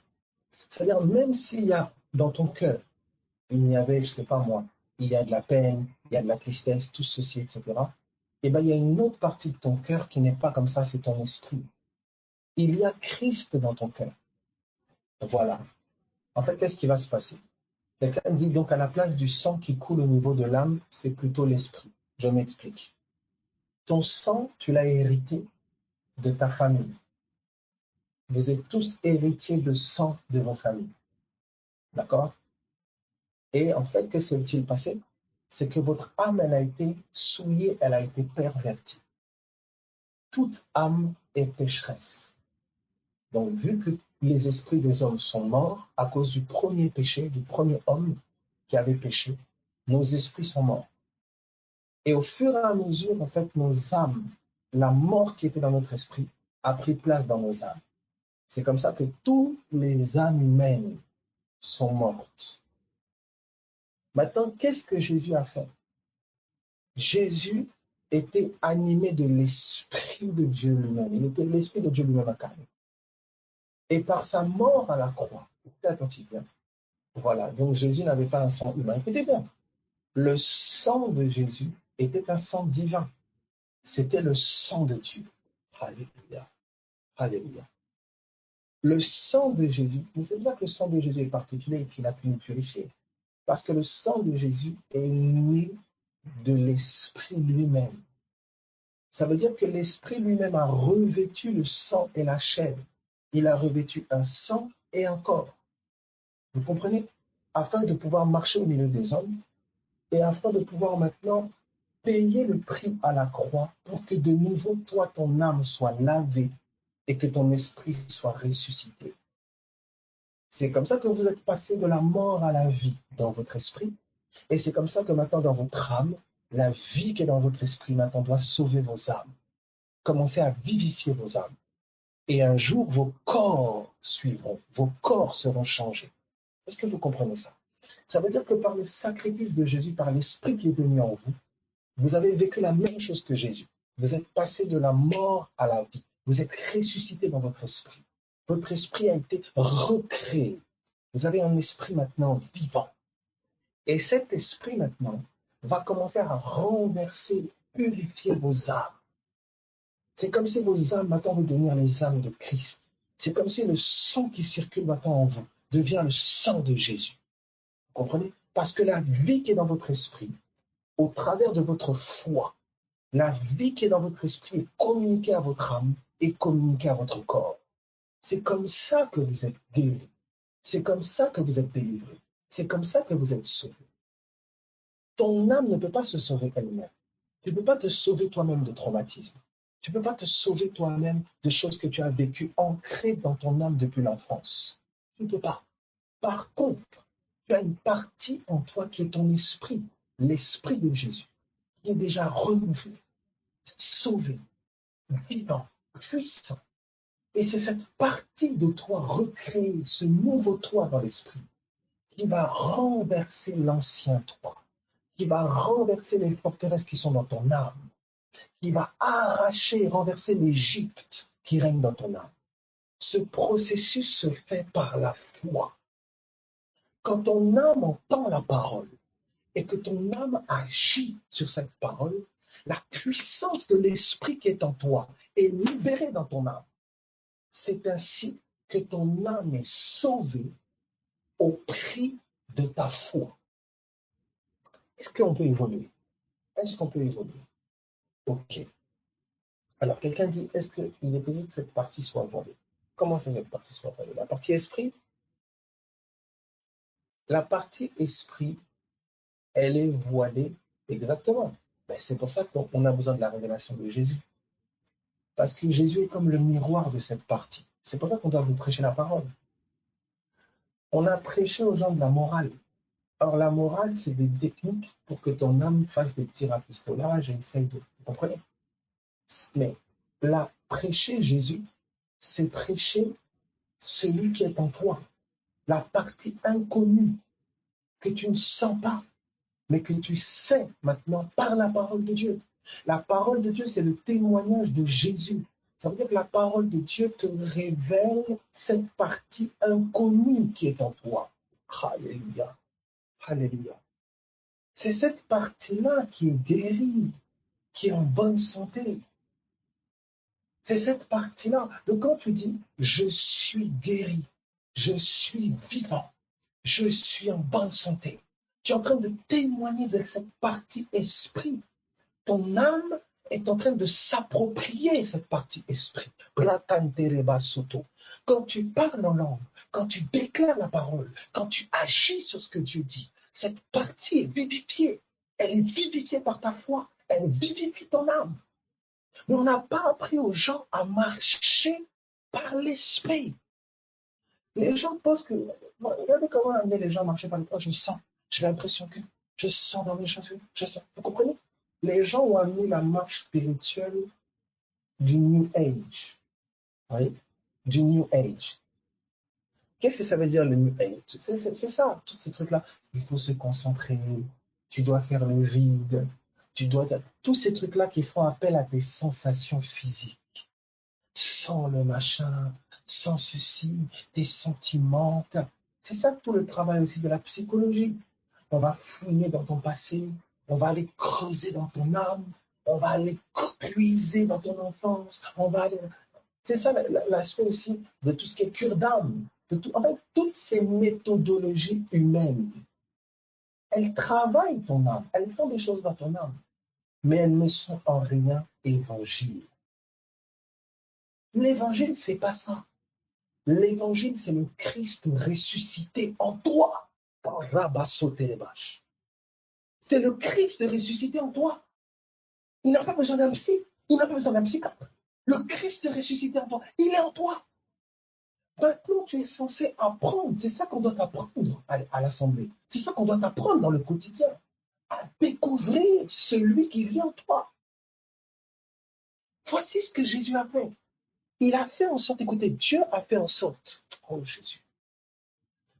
C'est-à-dire, même s'il y a dans ton cœur, il y avait, je ne sais pas moi, il y a de la peine, il y a de la tristesse, tout ceci, etc. Et bien, il y a une autre partie de ton cœur qui n'est pas comme ça, c'est ton esprit. Il y a Christ dans ton cœur. Voilà. En fait, qu'est-ce qui va se passer? Quelqu'un dit donc à la place du sang qui coule au niveau de l'âme, c'est plutôt l'esprit. Je m'explique. Ton sang, tu l'as hérité de ta famille. Vous êtes tous héritiers de sang de vos familles. D'accord? Et en fait, que s'est-il passé? C'est que votre âme, elle a été souillée, elle a été pervertie. Toute âme est pécheresse. Donc, vu que les esprits des hommes sont morts à cause du premier péché, du premier homme qui avait péché, nos esprits sont morts. Et au fur et à mesure, en fait, nos âmes, la mort qui était dans notre esprit, a pris place dans nos âmes. C'est comme ça que toutes les âmes humaines sont mortes. Maintenant, qu'est-ce que Jésus a fait? Jésus était animé de l'Esprit de Dieu lui-même. Il était l'Esprit de Dieu lui-même incarné. Et par sa mort à la croix, écoutez attentivement, voilà, donc Jésus n'avait pas un sang humain. Écoutez bien, le sang de Jésus était un sang divin. C'était le sang de Dieu. Alléluia. Alléluia. Le sang de Jésus, c'est pour ça que le sang de Jésus est particulier et qu'il a pu nous purifier. Parce que le sang de Jésus est né de l'Esprit lui-même. Ça veut dire que l'Esprit lui-même a revêtu le sang et la chair. Il a revêtu un sang et un corps. Vous comprenez? Afin de pouvoir marcher au milieu des hommes et afin de pouvoir maintenant payer le prix à la croix pour que de nouveau, toi, ton âme soit lavée et que ton esprit soit ressuscité. C'est comme ça que vous êtes passé de la mort à la vie dans votre esprit. Et c'est comme ça que maintenant, dans votre âme, la vie qui est dans votre esprit maintenant doit sauver vos âmes. Commencez à vivifier vos âmes. Et un jour, vos corps suivront. Vos corps seront changés. Est-ce que vous comprenez ça? Ça veut dire que par le sacrifice de Jésus, par l'esprit qui est venu en vous, vous avez vécu la même chose que Jésus. Vous êtes passé de la mort à la vie. Vous êtes ressuscité dans votre esprit. Votre esprit a été recréé. Vous avez un esprit maintenant vivant. Et cet esprit maintenant va commencer à renverser, purifier vos âmes. C'est comme si vos âmes maintenant vont devenir les âmes de Christ. C'est comme si le sang qui circule maintenant en vous devient le sang de Jésus. Vous comprenez? Parce que la vie qui est dans votre esprit, au travers de votre foi, la vie qui est dans votre esprit est communiquée à votre âme et communiquée à votre corps. C'est comme ça que vous êtes guéri. C'est comme ça que vous êtes délivré. C'est comme ça que vous êtes sauvé. Ton âme ne peut pas se sauver elle-même. Tu ne peux pas te sauver toi-même de traumatisme. Tu ne peux pas te sauver toi-même de choses que tu as vécues ancrées dans ton âme depuis l'enfance. Tu ne peux pas. Par contre, tu as une partie en toi qui est ton esprit, l'esprit de Jésus, qui est déjà renouvelé, sauvé, vivant, puissant. Et c'est cette partie de toi recréée, ce nouveau toi dans l'esprit, qui va renverser l'ancien toi, qui va renverser les forteresses qui sont dans ton âme, qui va arracher et renverser l'Égypte qui règne dans ton âme. Ce processus se fait par la foi. Quand ton âme entend la parole et que ton âme agit sur cette parole, la puissance de l'esprit qui est en toi est libérée dans ton âme. C'est ainsi que ton âme est sauvée au prix de ta foi. Est-ce qu'on peut évoluer? Est-ce qu'on peut évoluer? Ok. Alors, quelqu'un dit, est-ce qu'il est possible que cette partie soit voilée? Comment ça, cette partie soit voilée? La partie esprit? La partie esprit, elle est voilée exactement. Ben, c'est pour ça qu'on a besoin de la révélation de Jésus. Parce que Jésus est comme le miroir de cette partie. C'est pour ça qu'on doit vous prêcher la parole. On a prêché aux gens de la morale. Or, la morale, c'est des techniques pour que ton âme fasse des petits rafistolages et essaye de... Vous comprenez? Mais là, prêcher Jésus, c'est prêcher celui qui est en toi. La partie inconnue que tu ne sens pas, mais que tu sais maintenant par la parole de Dieu. La parole de Dieu, c'est le témoignage de Jésus. Ça veut dire que la parole de Dieu te révèle cette partie inconnue qui est en toi. Alléluia. Alléluia. C'est cette partie-là qui est guérie, qui est en bonne santé. C'est cette partie-là. Donc quand tu dis, je suis guéri, je suis vivant, je suis en bonne santé, tu es en train de témoigner de cette partie esprit. Ton âme est en train de s'approprier cette partie esprit. Quand tu parles en langue, quand tu déclares la parole, quand tu agis sur ce que Dieu dit, cette partie est vivifiée. Elle est vivifiée par ta foi. Elle vivifie ton âme. Mais on n'a pas appris aux gens à marcher par l'esprit. Les gens pensent que... Regardez comment amener les gens à marcher par l'esprit. Oh, je sens. J'ai l'impression que je sens dans mes chaussures. Je sens. Vous comprenez? Les gens ont amené la marche spirituelle du New Age. Oui? Du New Age. Qu'est-ce que ça veut dire le New Age? C'est ça, tous ces trucs-là. Il faut se concentrer. Tu dois faire le vide. Tu dois... Tous ces trucs-là qui font appel à tes sensations physiques. Sans le machin, sans ceci, tes sentiments. C'est ça tout le travail aussi de la psychologie. On va fouiller dans ton passé, on va aller creuser dans ton âme, on va aller puiser dans ton enfance, on va aller... C'est ça l'aspect aussi de tout ce qui est cure d'âme. En fait, toutes ces méthodologies humaines, elles travaillent ton âme, elles font des choses dans ton âme, mais elles ne sont en rien évangile. L'évangile, c'est pas ça. L'évangile, c'est le Christ ressuscité en toi. C'est le Christ ressuscité en toi. Il n'a pas besoin d'un psy. Il n'a pas besoin d'un psychiatre. Le Christ ressuscité en toi, il est en toi. Maintenant, tu es censé apprendre. C'est ça qu'on doit apprendre à l'Assemblée. C'est ça qu'on doit apprendre dans le quotidien. À découvrir celui qui vit en toi. Voici ce que Jésus a fait. Il a fait en sorte, écoutez, Dieu a fait en sorte, oh Jésus,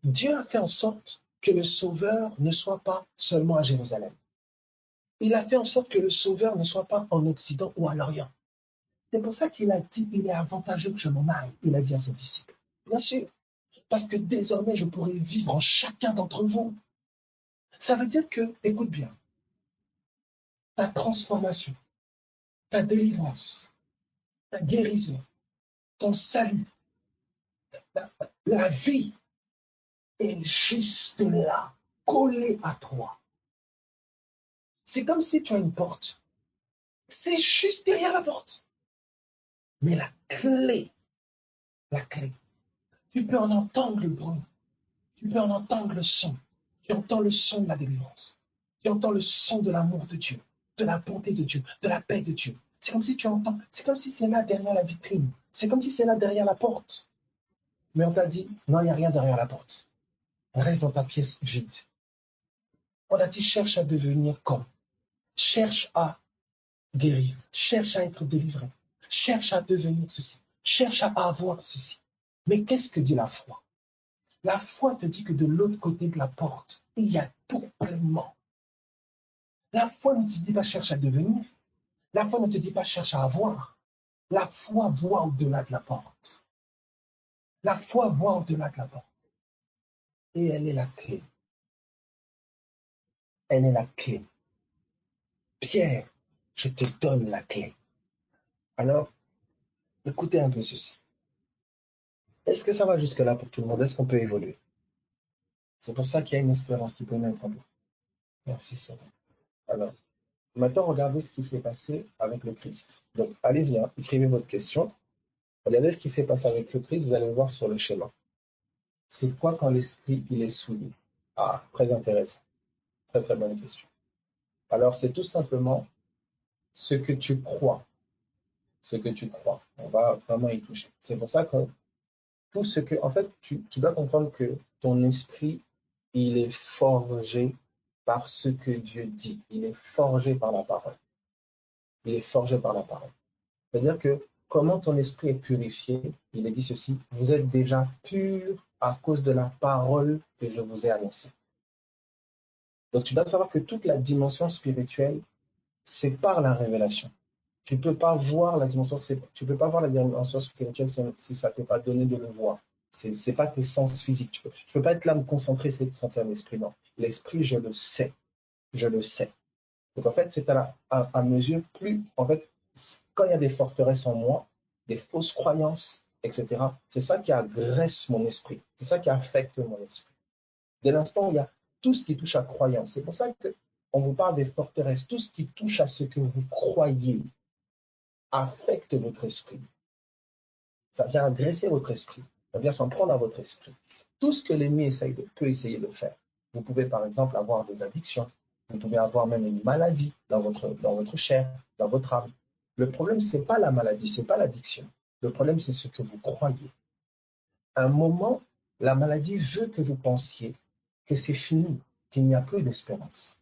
Dieu a fait en sorte que le Sauveur ne soit pas seulement à Jérusalem. Il a fait en sorte que le Sauveur ne soit pas en Occident ou à l'Orient. C'est pour ça qu'il a dit, il est avantageux que je m'en aille, il a dit à ses disciples. Bien sûr, parce que désormais, je pourrai vivre en chacun d'entre vous. Ça veut dire que, écoute bien, ta transformation, ta délivrance, ta guérison, ton salut, la vie est juste là, collée à toi. C'est comme si tu as une porte. C'est juste derrière la porte. Mais la clé, tu peux en entendre le bruit. Tu peux en entendre le son. Tu entends le son de la délivrance. Tu entends le son de l'amour de Dieu, de la bonté de Dieu, de la paix de Dieu. C'est comme si tu entends, c'est comme si c'est là derrière la vitrine. C'est comme si c'est là derrière la porte. Mais on t'a dit, non, il n'y a rien derrière la porte. Reste dans ta pièce vide. On a dit, cherche à devenir comme. Cherche à guérir. Cherche à être délivré. Cherche à devenir ceci. Cherche à avoir ceci. Mais qu'est-ce que dit la foi? La foi te dit que de l'autre côté de la porte, il y a tout pleinement. La foi ne te dit pas cherche à devenir. La foi ne te dit pas cherche à avoir. La foi voit au-delà de la porte. La foi voit au-delà de la porte. Et elle est la clé. Elle est la clé. Pierre, je te donne la clé. Alors, écoutez un peu ceci. Est-ce que ça va jusque-là pour tout le monde? Est-ce qu'on peut évoluer? C'est pour ça qu'il y a une espérance qui peut naître en nous. Merci, Seigneur. Alors, maintenant, regardez ce qui s'est passé avec le Christ. Donc, allez-y, hein, écrivez votre question. Regardez ce qui s'est passé avec le Christ, vous allez voir sur le schéma. C'est quoi quand l'esprit, il est souillé? Ah, très intéressant. Très, très bonne question. Alors, c'est tout simplement ce que tu crois. Ce que tu crois. On va vraiment y toucher. C'est pour ça que tout ce que, en fait, tu dois comprendre que ton esprit, il est forgé par ce que Dieu dit. Il est forgé par la parole. Il est forgé par la parole. C'est-à-dire que comment ton esprit est purifié, il est dit ceci, vous êtes déjà pur à cause de la parole que je vous ai annoncée. Donc tu dois savoir que toute la dimension spirituelle, c'est par la révélation. Tu ne peux pas voir la dimension, tu peux pas voir la dimension spirituelle si ça ne t'est pas donné de le voir. Ce n'est pas tes sens physiques. Tu peux pas être là, me concentrer, essayer de sentir l'esprit. Non. L'esprit, je le sais. Je le sais. Donc en fait, c'est à mesure plus, en fait, quand il y a des forteresses en moi, des fausses croyances, etc., c'est ça qui agresse mon esprit. C'est ça qui affecte mon esprit. Dès l'instant où il y a tout ce qui touche à croyance, c'est pour ça qu'on vous parle des forteresses, tout ce qui touche à ce que vous croyez affecte votre esprit. Ça vient agresser votre esprit. Ça vient s'en prendre à votre esprit. Tout ce que l'ennemi peut essayer de faire. Vous pouvez par exemple avoir des addictions. Vous pouvez avoir même une maladie dans votre chair, dans votre âme. Le problème, ce n'est pas la maladie, ce n'est pas l'addiction. Le problème, c'est ce que vous croyez. À un moment, la maladie veut que vous pensiez que c'est fini, qu'il n'y a plus d'espérance.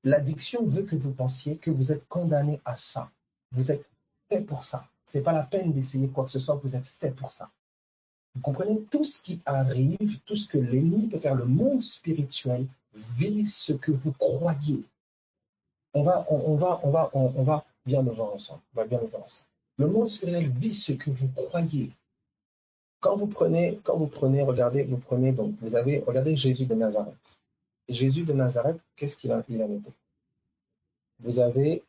L'addiction veut que vous pensiez que vous êtes condamné à ça. Vous êtes fait pour ça. Ce n'est pas la peine d'essayer quoi que ce soit, vous êtes fait pour ça. Vous comprenez, tout ce qui arrive, tout ce que l'ennemi peut faire, le monde spirituel vise ce que vous croyez. On va bien le voir ensemble. On va bien le voir ensemble. Le monde spirituel vise ce que vous croyez. Quand vous prenez, regardez, donc, regardez Jésus de Nazareth. Jésus de Nazareth, qu'est-ce qu'il a noté? Vous avez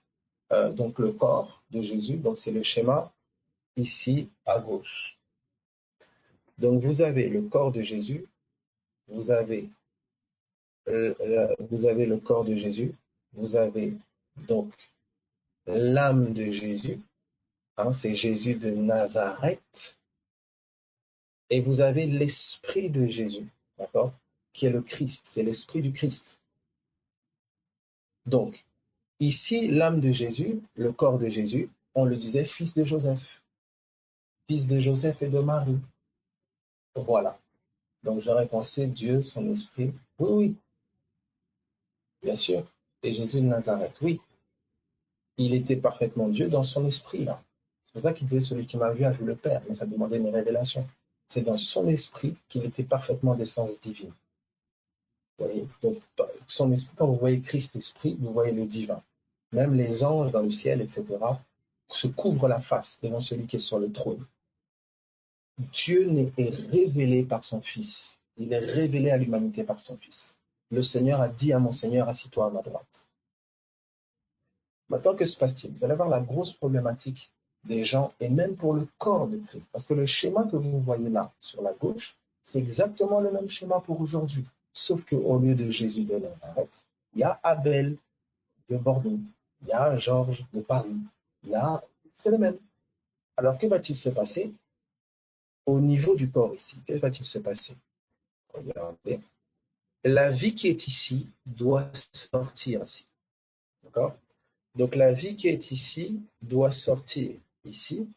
donc le corps de Jésus, donc c'est le schéma ici à gauche. Donc vous avez le corps de Jésus, vous avez le corps de Jésus, vous avez donc l'âme de Jésus, hein, c'est Jésus de Nazareth, Et vous avez l'esprit de Jésus, d'accord, qui est le Christ, c'est l'esprit du Christ. Donc, ici, l'âme de Jésus, le corps de Jésus, on le disait fils de Joseph et de Marie. Voilà. Donc, j'aurais pensé Dieu, son esprit. Oui, oui, bien sûr. Et Jésus de Nazareth, oui. Il était parfaitement Dieu dans son esprit, là. C'est pour ça qu'il disait, celui qui m'a vu a vu le Père, mais ça demandait une révélation. C'est dans son esprit qu'il était parfaitement d'essence divine. Vous voyez? Donc, son esprit, quand vous voyez Christ esprit, vous voyez le divin. Même les anges dans le ciel, etc., se couvrent la face devant celui qui est sur le trône. Dieu est révélé par son Fils. Il est révélé à l'humanité par son Fils. Le Seigneur a dit à mon Seigneur, assis-toi à ma droite. Maintenant, que se passe-t-il? Vous allez voir la grosse problématique des gens, et même pour le corps de Christ. Parce que le schéma que vous voyez là, sur la gauche, c'est exactement le même schéma pour aujourd'hui. Sauf qu'au lieu de Jésus de Nazareth, il y a Abel de Bordeaux, il y a Georges de Paris, c'est le même. Alors, que va-t-il se passer au niveau du corps ici? Que va-t-il se passer? Regardez. La vie qui est ici doit sortir ici. D'accord? Donc, la vie qui est ici doit sortir ici.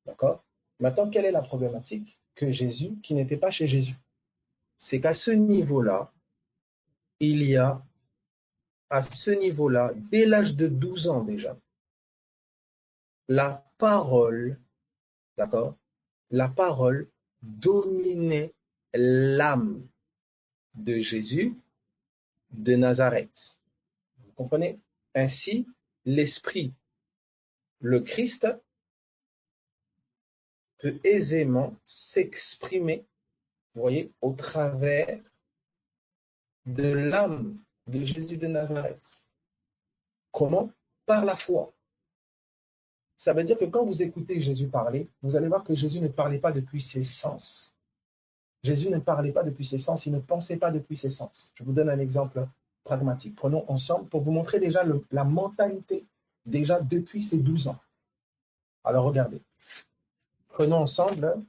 D'accord? Maintenant, quelle est la problématique? Que Jésus, qui n'était pas chez Jésus, c'est qu'à ce niveau-là, il y a, à ce niveau-là, dès l'âge de 12 ans déjà, la parole, d'accord? La parole dominait l'âme de Jésus de Nazareth. Vous comprenez? Ainsi, l'Esprit, le Christ, peut aisément s'exprimer, vous voyez, au travers de l'âme de Jésus de Nazareth. Comment? Par la foi. Ça veut dire que quand vous écoutez Jésus parler, vous allez voir que Jésus ne parlait pas depuis ses sens. Jésus ne parlait pas depuis ses sens, il ne pensait pas depuis ses sens. Je vous donne un exemple pragmatique. Prenons ensemble pour vous montrer déjà la mentalité déjà depuis ses 12 ans. Alors regardez. Prenons ensemble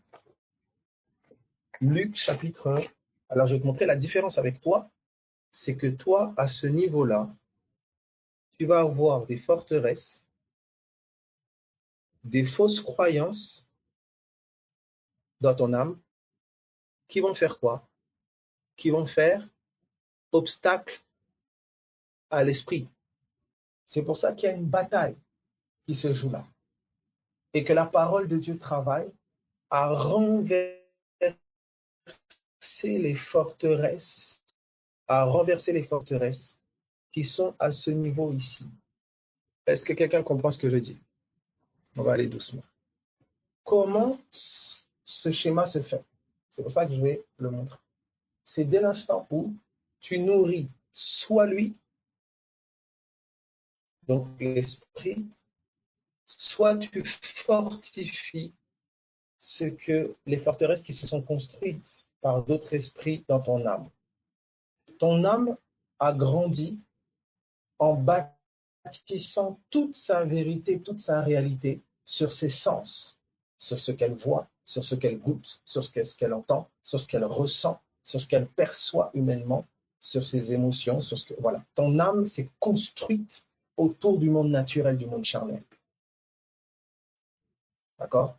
Luc chapitre 1. Alors je vais te montrer la différence avec toi. C'est que toi, à ce niveau-là, tu vas avoir des forteresses, des fausses croyances dans ton âme qui vont faire quoi? Qui vont faire obstacle à l'esprit. C'est pour ça qu'il y a une bataille qui se joue là. Et que la parole de Dieu travaille à renverser les forteresses, qui sont à ce niveau ici. Est-ce que quelqu'un comprend ce que je dis? On va aller doucement. Comment ce schéma se fait? C'est pour ça que je vais le montrer. C'est dès l'instant où tu nourris soit lui, donc l'esprit, soit tu fortifies les forteresses qui se sont construites par d'autres esprits dans ton âme. Ton âme a grandi en bâtissant toute sa vérité, toute sa réalité sur ses sens, sur ce qu'elle voit, sur ce qu'elle goûte, sur ce qu'elle entend, sur ce qu'elle ressent, sur ce qu'elle perçoit humainement, sur ses émotions, sur ce que voilà. Ton âme s'est construite autour du monde naturel, du monde charnel. D'accord?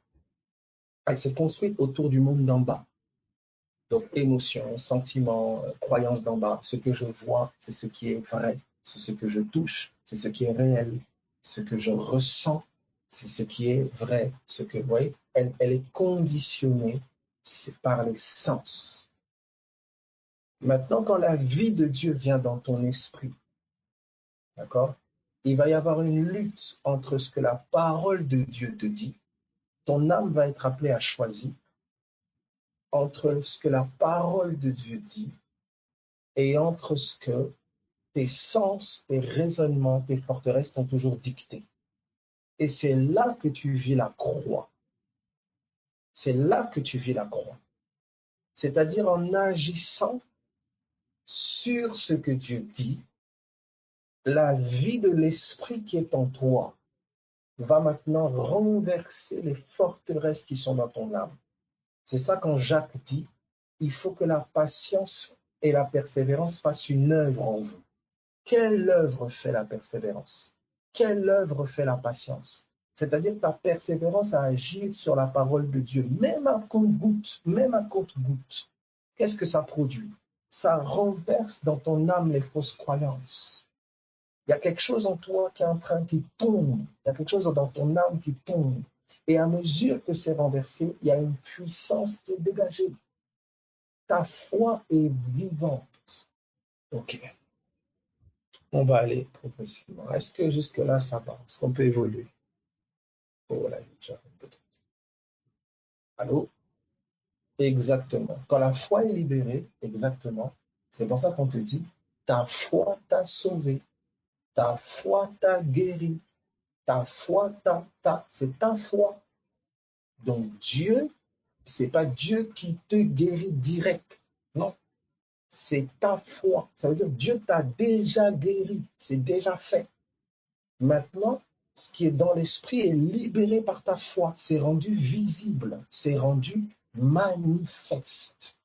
Elle s'est construite autour du monde d'en bas. Donc, émotions, sentiments, croyances d'en bas. Ce que je vois, c'est ce qui est vrai. C'est ce que je touche, c'est ce qui est réel. Ce que je ressens, c'est ce qui est vrai. Ce que, vous voyez, elle est conditionnée par les sens. Maintenant, quand la vie de Dieu vient dans ton esprit, d'accord, il va y avoir une lutte entre ce que la parole de Dieu te dit. Ton âme va être appelée à choisir entre ce que la parole de Dieu dit et entre ce que tes sens, tes raisonnements, tes forteresses t'ont toujours dicté. Et c'est là que tu vis la croix. C'est là que tu vis la croix. C'est-à-dire en agissant sur ce que Dieu dit, la vie de l'esprit qui est en toi va maintenant renverser les forteresses qui sont dans ton âme. C'est ça quand Jacques dit, il faut que la patience et la persévérance fassent une œuvre en vous. Quelle œuvre fait la persévérance? Quelle œuvre fait la patience? C'est-à-dire ta persévérance à agir sur la parole de Dieu, même à compte-goutte, même à compte-goutte. Qu'est-ce que ça produit? Ça renverse dans ton âme les fausses croyances. Il y a quelque chose en toi qui tombe. Il y a quelque chose dans ton âme qui tombe. Et à mesure que c'est renversé, il y a une puissance qui est dégagée. Ta foi est vivante. Ok. On va aller progressivement. Est-ce que jusque-là, ça va? Est-ce qu'on peut évoluer? Oh là, peut-être. Allô? Exactement. Quand la foi est libérée, exactement, c'est pour ça qu'on te dit, ta foi t'a sauvé, ta foi t'a guéri, ta foi c'est ta foi. Donc Dieu, c'est pas Dieu qui te guérit direct. Non, c'est ta foi. Ça veut dire Dieu t'a déjà guéri, c'est déjà fait. Maintenant, ce qui est dans l'esprit est libéré par ta foi, c'est rendu visible, c'est rendu manifeste.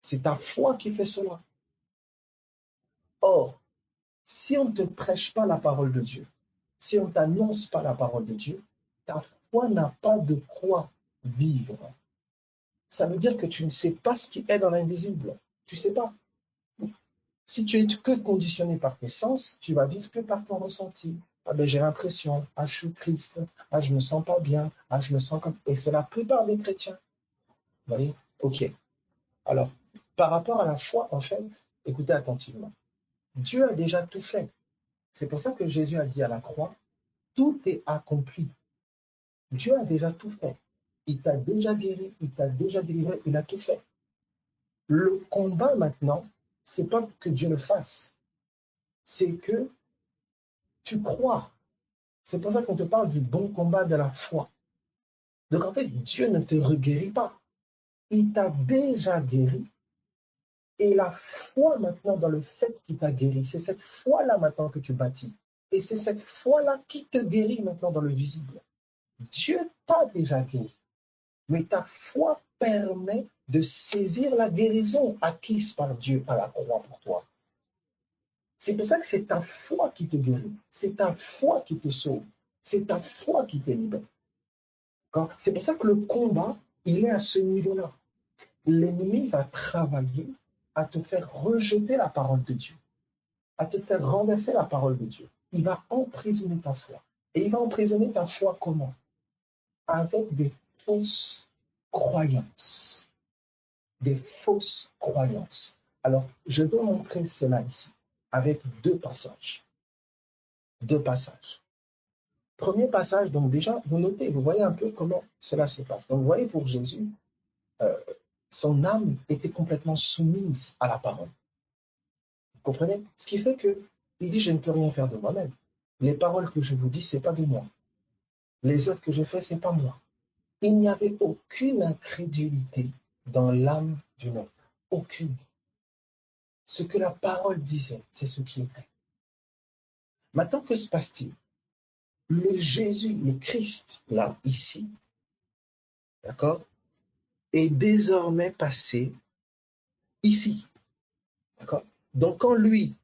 C'est ta foi qui fait cela. Or, si on ne te prêche pas la parole de Dieu, si on ne t'annonce pas la parole de Dieu, ta foi n'a pas de quoi vivre. Ça veut dire que tu ne sais pas ce qui est dans l'invisible. Tu ne sais pas. Si tu es que conditionné par tes sens, tu vas vivre que par ton ressenti. Ah ben, j'ai l'impression, ah je suis triste, ah je me sens pas bien, ah je me sens comme... Et c'est la plupart des chrétiens. Vous voyez? Ok. Alors, par rapport à la foi, en fait, écoutez attentivement. Dieu a déjà tout fait. C'est pour ça que Jésus a dit à la croix, tout est accompli. Dieu a déjà tout fait. Il t'a déjà guéri, il t'a déjà délivré, il a tout fait. Le combat maintenant, c'est pas que Dieu le fasse, c'est que tu crois. C'est pour ça qu'on te parle du bon combat de la foi. Donc en fait, Dieu ne te reguérit pas. Il t'a déjà guéri. Et la foi maintenant dans le fait qu'il t'a guéri, c'est cette foi-là maintenant que tu bâtis. Et c'est cette foi-là qui te guérit maintenant dans le visible. Dieu t'a déjà guéri. Mais ta foi permet de saisir la guérison acquise par Dieu à la croix pour toi. C'est pour ça que c'est ta foi qui te guérit. C'est ta foi qui te sauve. C'est ta foi qui te libère. C'est pour ça que le combat, il est à ce niveau-là. L'ennemi va travailler à te faire rejeter la parole de Dieu, à te faire renverser la parole de Dieu. Il va emprisonner ta foi. Et il va emprisonner ta foi comment? Avec des fausses croyances. Des fausses croyances. Alors, je vais montrer cela ici, avec deux passages. Deux passages. Premier passage, donc déjà, vous notez, vous voyez un peu comment cela se passe. Donc, vous voyez, pour Jésus, son âme était complètement soumise à la parole. Vous comprenez? Ce qui fait que il dit, je ne peux rien faire de moi-même. Les paroles que je vous dis, ce n'est pas de moi. Les œuvres que je fais, ce n'est pas moi. Il n'y avait aucune incrédulité dans l'âme du homme. Aucune. Ce que la parole disait, c'est ce qui était. Maintenant, que se passe-t-il? Le Jésus, le Christ, là, ici, d'accord, est désormais passé ici. D'accord? Donc, quand lui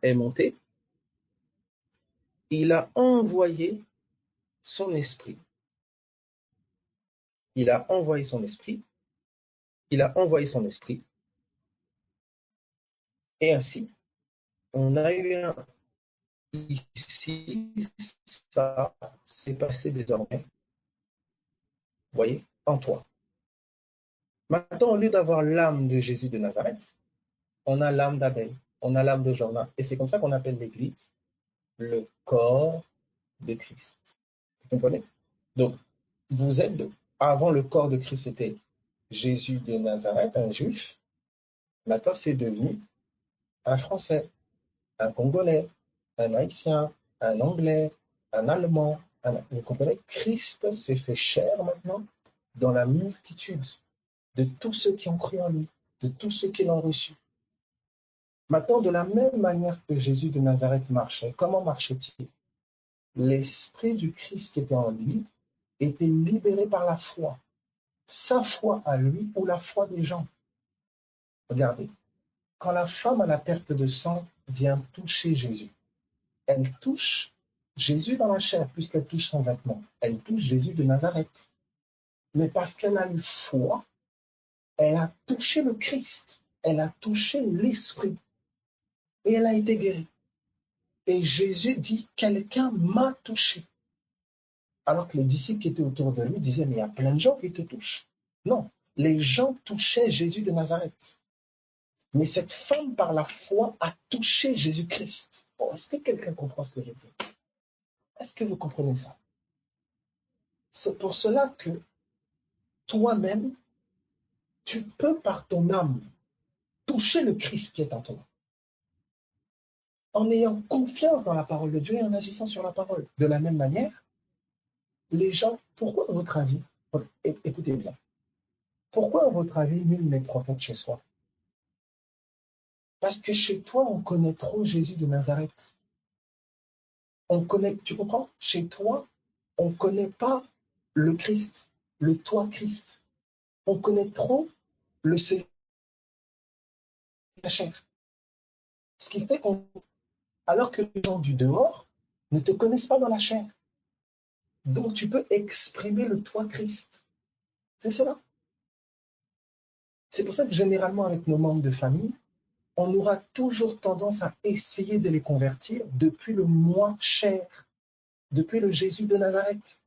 est monté, il a envoyé son esprit. Il a envoyé son esprit. Il a envoyé son esprit. Et ainsi, on a eu un ici, ça s'est passé désormais, vous voyez, en toi. Maintenant, au lieu d'avoir l'âme de Jésus de Nazareth, on a l'âme d'Abel, on a l'âme de Jordan. Et c'est comme ça qu'on appelle l'Église le corps de Christ. Vous comprenez? Donc, vous êtes, avant le corps de Christ, c'était Jésus de Nazareth, un juif. Maintenant, c'est devenu un Français, un Congolais, un Haïtien, un Anglais, un Allemand. Vous comprenez? Christ s'est fait chair maintenant dans la multitude de tous ceux qui ont cru en lui, de tous ceux qui l'ont reçu. Maintenant, de la même manière que Jésus de Nazareth marchait, comment marchait-il? L'esprit du Christ qui était en lui était libéré par la foi. sa foi à lui ou la foi des gens. Regardez, quand la femme à la perte de sang vient toucher Jésus, elle touche Jésus dans la chair, puisqu'elle touche son vêtement. Elle touche Jésus de Nazareth. Mais parce qu'elle a eu foi, elle a touché le Christ. Elle a touché l'Esprit. Et elle a été guérie. Et Jésus dit, quelqu'un m'a touché. Alors que les disciples qui étaient autour de lui disaient, mais il y a plein de gens qui te touchent. Non, les gens touchaient Jésus de Nazareth. Mais cette femme, par la foi, a touché Jésus-Christ. Bon, est-ce que quelqu'un comprend ce que je dis? Est-ce que vous comprenez ça? C'est pour cela que toi-même, tu peux par ton âme toucher le Christ qui est en toi. En ayant confiance dans la parole de Dieu et en agissant sur la parole. De la même manière, les gens, pourquoi à votre avis, écoutez bien, pourquoi à votre avis nul n'est prophète chez soi? Parce que chez toi, on connaît trop Jésus de Nazareth. On connaît, tu comprends? Chez toi, on ne connaît pas le Christ, le toi Christ. On connaît trop le Seigneur de la chair. Ce qui fait qu'on, alors que les gens du dehors ne te connaissent pas dans la chair. Donc tu peux exprimer le toi Christ. C'est cela. C'est pour ça que généralement avec nos membres de famille, on aura toujours tendance à essayer de les convertir depuis le moi chair, depuis le Jésus de Nazareth,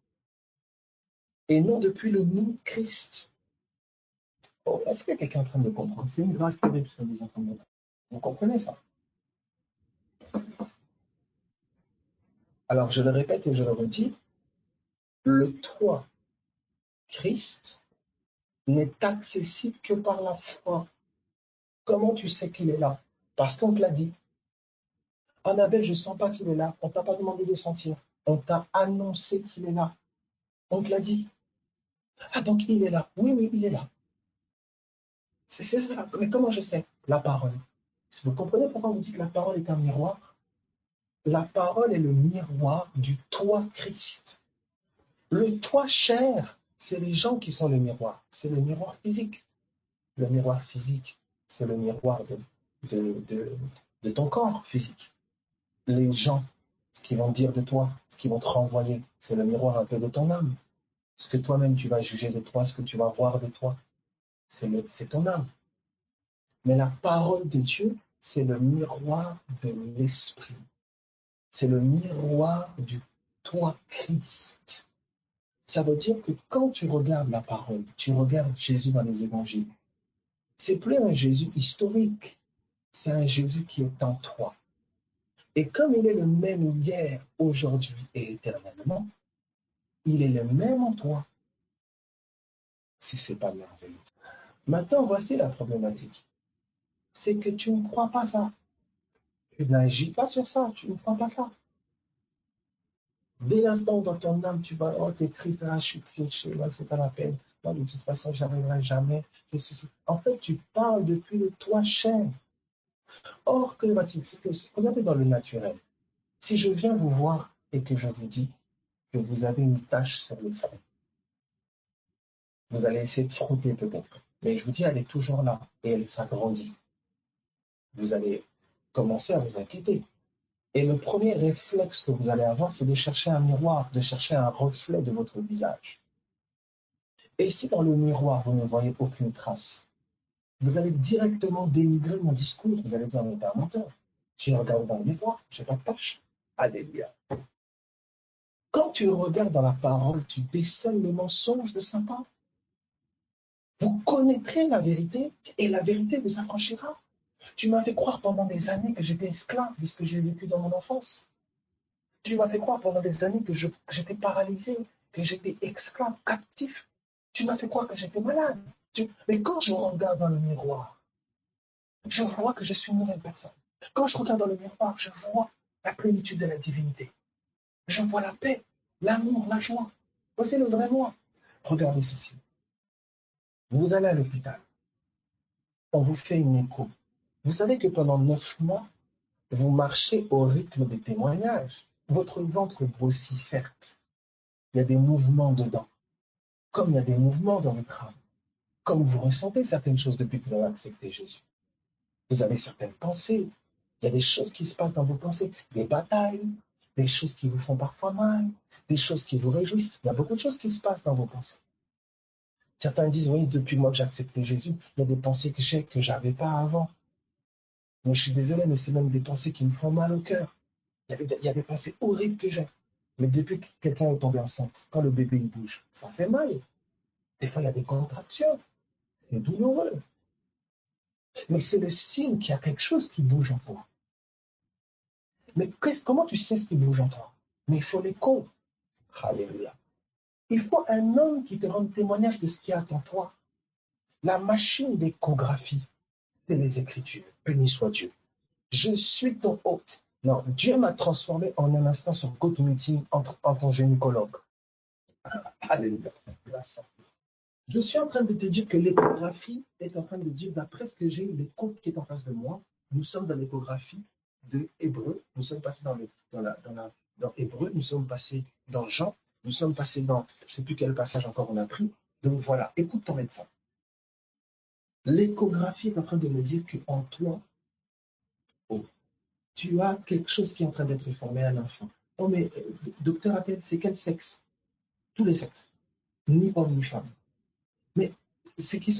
et non depuis le nous Christ. Oh, est-ce que quelqu'un est en train de comprendre? C'est une grâce terrible ce que nous entendons. Vous comprenez ça? Alors je le répète et je le redis, le toi Christ n'est accessible que par la foi. Comment tu sais qu'il est là? Parce qu'on te l'a dit. Annabelle, je ne sens pas qu'il est là. On ne t'a pas demandé de sentir. On t'a annoncé qu'il est là. On te l'a dit. Ah, donc il est là. Oui, oui, il est là. C'est ça. Mais comment je sais? La parole. Si vous comprenez pourquoi on vous dit que la parole est un miroir, la parole est le miroir du toi Christ. Le toi chair, c'est les gens qui sont le miroir. C'est le miroir physique. Le miroir physique, c'est le miroir de ton corps physique. Les gens, ce qu'ils vont dire de toi, ce qu'ils vont te renvoyer, c'est le miroir un peu de ton âme. Ce que toi-même tu vas juger de toi, ce que tu vas voir de toi, c'est ton âme. Mais la parole de Dieu, c'est le miroir de l'esprit. C'est le miroir du toi Christ. Ça veut dire que quand tu regardes la parole, tu regardes Jésus dans les évangiles, c'est plus un Jésus historique, c'est un Jésus qui est en toi. Et comme il est le même hier, aujourd'hui et éternellement, il est le même en toi. Si ce n'est pas merveilleux. Maintenant, voici la problématique. C'est que tu ne crois pas ça. Tu n'agis pas sur ça, tu ne crois pas ça. Dès l'instant dans ton âme, tu vas, oh, t'es triste, ah, je suis triste, là, c'est pas la peine. Moi, de toute façon, j'arriverai jamais. En fait, tu parles depuis le toi chair. Or, que va-t-il? C'est que, regardez dans le naturel. Si je viens vous voir et que je vous dis que vous avez une tache sur le front, vous allez essayer de frotter peut-être. Mais je vous dis, elle est toujours là et elle s'agrandit. Vous allez commencer à vous inquiéter. Et le premier réflexe que vous allez avoir, c'est de chercher un miroir, de chercher un reflet de votre visage. Et si dans le miroir, vous ne voyez aucune trace, vous allez directement dénigrer mon discours. Vous allez dire, mais t'es un menteur. J'ai regardé dans le miroir, j'ai pas de tache. Alléluia. Quand tu regardes dans la parole, tu décèles le mensonge de Satan. Vous connaîtrez la vérité et la vérité vous affranchira. Tu m'as fait croire pendant des années que j'étais esclave de ce que j'ai vécu dans mon enfance. Tu m'as fait croire pendant des années que j'étais paralysé, que j'étais esclave, captif. Tu m'as fait croire que j'étais malade. Mais quand je regarde dans le miroir, je vois que je suis une nouvelle personne. Quand je regarde dans le miroir, je vois la plénitude de la divinité. Je vois la paix, l'amour, la joie. Voici le vrai moi. Regardez ceci. Vous allez à l'hôpital. On vous fait une écho. Vous savez que pendant 9 mois, vous marchez au rythme des témoignages. Votre ventre grossit, certes. Il y a des mouvements dedans. comme il y a des mouvements dans votre âme, comme vous ressentez certaines choses depuis que vous avez accepté Jésus. Vous avez certaines pensées. Il y a des choses qui se passent dans vos pensées, des batailles, des choses qui vous font parfois mal, des choses qui vous réjouissent. Il y a beaucoup de choses qui se passent dans vos pensées. Certains disent, oui, depuis moi que j'ai accepté Jésus, il y a des pensées que j'ai que je n'avais pas avant. Mais je suis désolé, mais c'est même des pensées qui me font mal au cœur. Il y a des pensées horribles que j'ai. Mais depuis que quelqu'un est tombé enceinte, quand le bébé il bouge, ça fait mal. Des fois, il y a des contractions. C'est douloureux. Mais c'est le signe qu'il y a quelque chose qui bouge en toi. Mais comment tu sais ce qui bouge en toi? Mais il faut l'écho. Alléluia. Il faut un homme qui te rende témoignage de ce qu'il y a en toi. La machine d'échographie, c'est les Écritures. Béni soit Dieu. Je suis ton hôte. Non, Dieu m'a transformé en un instant sur GoToMeeting en ton gynécologue. Alléluia. Je suis en train de te dire que l'échographie est en train de dire, d'après ce que j'ai, l'écho qui est en face de moi, nous sommes dans l'échographie de Hébreu, nous sommes passés dans Hébreu, nous sommes passés dans Jean, nous sommes passés dans, je ne sais plus quel passage encore on a pris. Donc voilà, écoute ton médecin. L'échographie est en train de me dire qu'en toi, oh, tu as quelque chose qui est en train d'être formé à l'enfant. Oh mais, docteur appelle, c'est quel sexe? Tous les sexes, ni homme ni femme. Mais c'est qui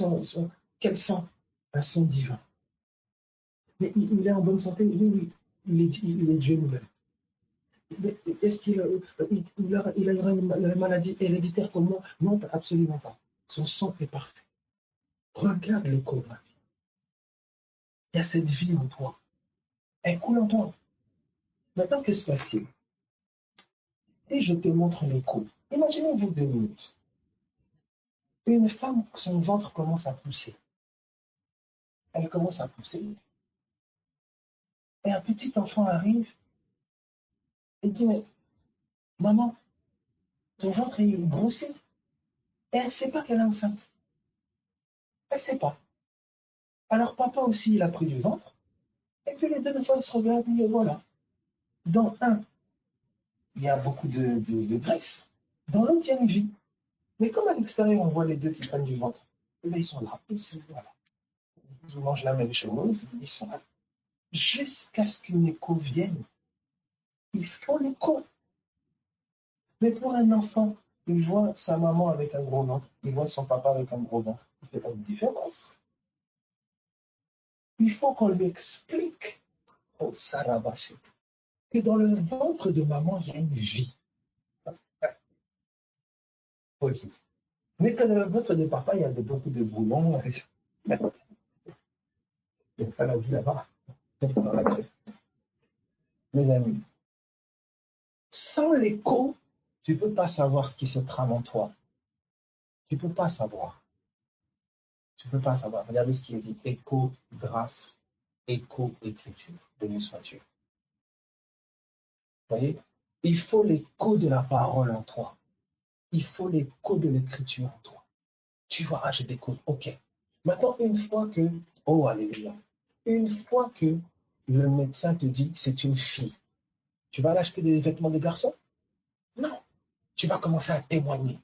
quel sang? Un sang divin. Mais il est en bonne santé? Oui, oui. Il est Dieu nous-mêmes. Mais est-ce qu'il a une maladie héréditaire comme moi? Non, absolument pas. Son sang est parfait. Regarde l'échographie. Il y a cette vie en toi. Elle coule en toi. Maintenant, que se passe-t-il? Et je te montre l'écho. Imaginez-vous 2 minutes. Une femme, son ventre commence à pousser. Elle commence à pousser. Et un petit enfant arrive et dit, mais maman, ton ventre est grossi. Et elle ne sait pas qu'elle est enceinte. Elle ne sait pas. Alors papa aussi, il a pris du ventre. Et puis les deux fois, ils se regardent et voilà. Dans un, il y a beaucoup de graisse. Dans l'autre, il y a une vie. Mais comme à l'extérieur, on voit les deux qui prennent du ventre, là, ils sont là. Voilà. Ils mangent la même chose. Ils sont là. Jusqu'à ce qu'une écho vienne. Il faut l'écho. Mais pour un enfant, il voit sa maman avec un gros ventre. Il voit son papa avec un gros ventre. Il ne fait pas de différence. Il faut qu'on lui explique, oh Sarabachit, que dans le ventre de maman, il y a une vie. Okay. Mais que dans le ventre de papa, il y a beaucoup de boulons. Il n'y a pas la vie là-bas. Mes amis, sans l'écho, tu ne peux pas savoir ce qui se trame en toi. Tu ne peux pas savoir. Tu ne peux pas savoir. Regardez ce qui est dit. Échographe, écho-écriture. Béni soit Dieu. Vous voyez? Il faut l'écho de la parole en toi. Il faut l'écho de l'écriture en toi. Tu vois, je découvre. OK. Maintenant, une fois que, oh, alléluia, une fois que le médecin te dit que c'est une fille, tu vas l'acheter des vêtements de garçon? Non. Tu vas commencer à témoigner.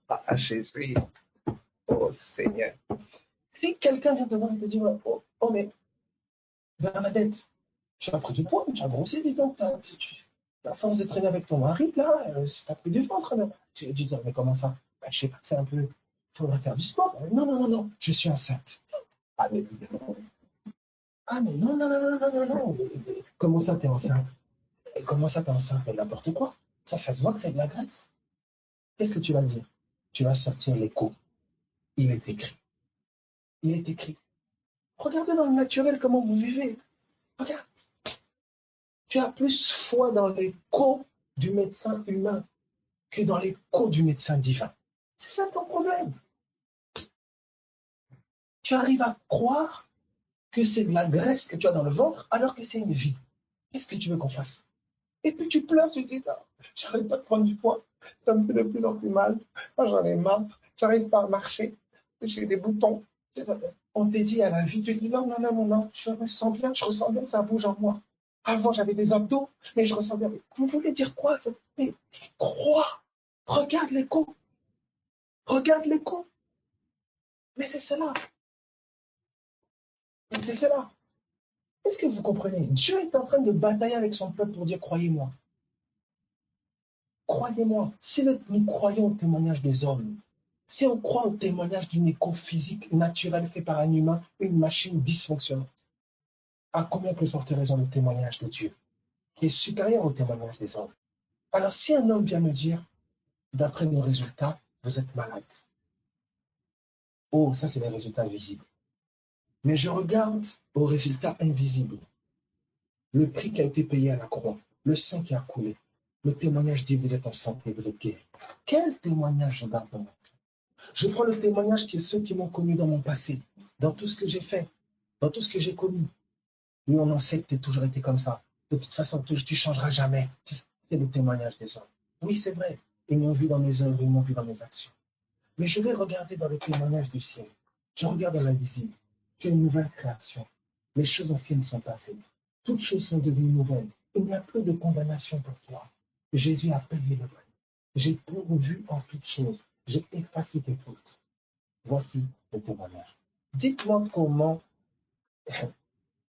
Ah, Jésus. Oh, Seigneur. Si quelqu'un vient te voir et te dit, oh, mais Bernadette, tu as pris du poids, tu as grossi, dis donc, à force de traîner avec ton mari, là, tu as pris du ventre. Tu dis, mais comment ça? Ben, je sais pas, c'est un peu, il faudrait faire du sport. Non, non, non, non, je suis enceinte. Ah, mais non, non, non, non, non, non, non. Comment ça, t'es enceinte? Comment ça, t'es enceinte? Mais n'importe quoi. Ça se voit que c'est de la graisse. Qu'est-ce que tu vas dire? Tu vas sortir l'écho. Il est écrit. Il est écrit. Regardez dans le naturel comment vous vivez. Regarde. Tu as plus foi dans l'écho du médecin humain que dans l'écho du médecin divin. C'est ça ton problème. Tu arrives à croire que c'est de la graisse que tu as dans le ventre alors que c'est une vie. Qu'est-ce que tu veux qu'on fasse? Et puis tu pleures, tu dis, non, j'arrive pas de prendre du poids, ça me fait de plus en plus mal, moi j'en ai marre, j'arrive pas à marcher, j'ai des boutons. On t'a dit à la vie, tu dis, non, non, non, non, non, je ressens bien, que ça bouge en moi. Avant j'avais des abdos, mais je ressens bien. Vous voulez dire quoi? Mais crois, regarde l'écho. Regarde les cons. Mais c'est cela. Mais c'est cela. Est-ce que vous comprenez? Dieu est en train de batailler avec son peuple pour dire, croyez-moi. Croyez-moi. Si nous croyons au témoignage des hommes, si on croit au témoignage d'une écho physique naturelle fait par un humain, une machine dysfonctionnante, à combien plus forte raison le témoignage de Dieu, qui est supérieur au témoignage des hommes? Alors si un homme vient me dire, d'après nos résultats, vous êtes malade. Oh, ça c'est les résultats visibles. Mais je regarde aux résultats invisibles. Le prix qui a été payé à la croix, le sang qui a coulé. Le témoignage dit, vous êtes en santé, vous êtes guéri. Quel témoignage je garde dans mon cœur? Je prends le témoignage qui est ceux qui m'ont connu dans mon passé, dans tout ce que j'ai fait, dans tout ce que j'ai commis. Nous, on en sait que tu as toujours été comme ça. De toute façon, tu ne changeras jamais. C'est le témoignage des hommes. Oui, c'est vrai. Ils m'ont vu dans mes œuvres, ils m'ont vu dans mes actions. Mais je vais regarder dans le témoignage du ciel. Je regarde dans l'invisible. Tu es une nouvelle création. Les choses anciennes sont passées. Toutes choses sont devenues nouvelles. Il n'y a plus de condamnation pour toi. Jésus a payé le prix. J'ai pourvu en toutes choses. J'ai effacé tes fautes. Voici le témoignage. Dites-moi comment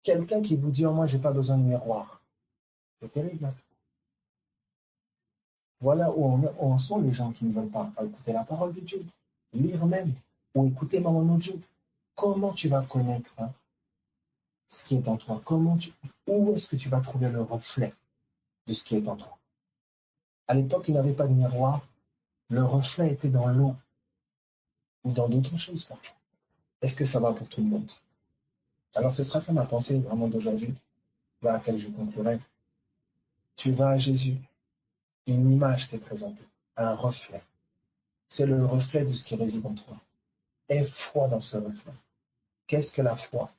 quelqu'un qui vous dit, oh, moi, je n'ai pas besoin de miroir. C'est terrible. Hein? Voilà où en sont les gens qui ne veulent pas écouter la parole de Dieu. Lire même ou écouter même en audio. Comment tu vas connaître ce qui est en toi? Où est-ce que tu vas trouver le reflet de ce qui est en toi? À l'époque, il n'y avait pas de miroir. Le reflet était dans l'eau ou dans d'autres choses. Est-ce que ça va pour tout le monde? Alors, ce sera ça ma pensée vraiment d'aujourd'hui, à laquelle je conclurai. Tu vas à Jésus, une image t'est présentée, un reflet. C'est le reflet de ce qui réside en toi. Aie foi dans ce reflet. Qu'est-ce que la foi?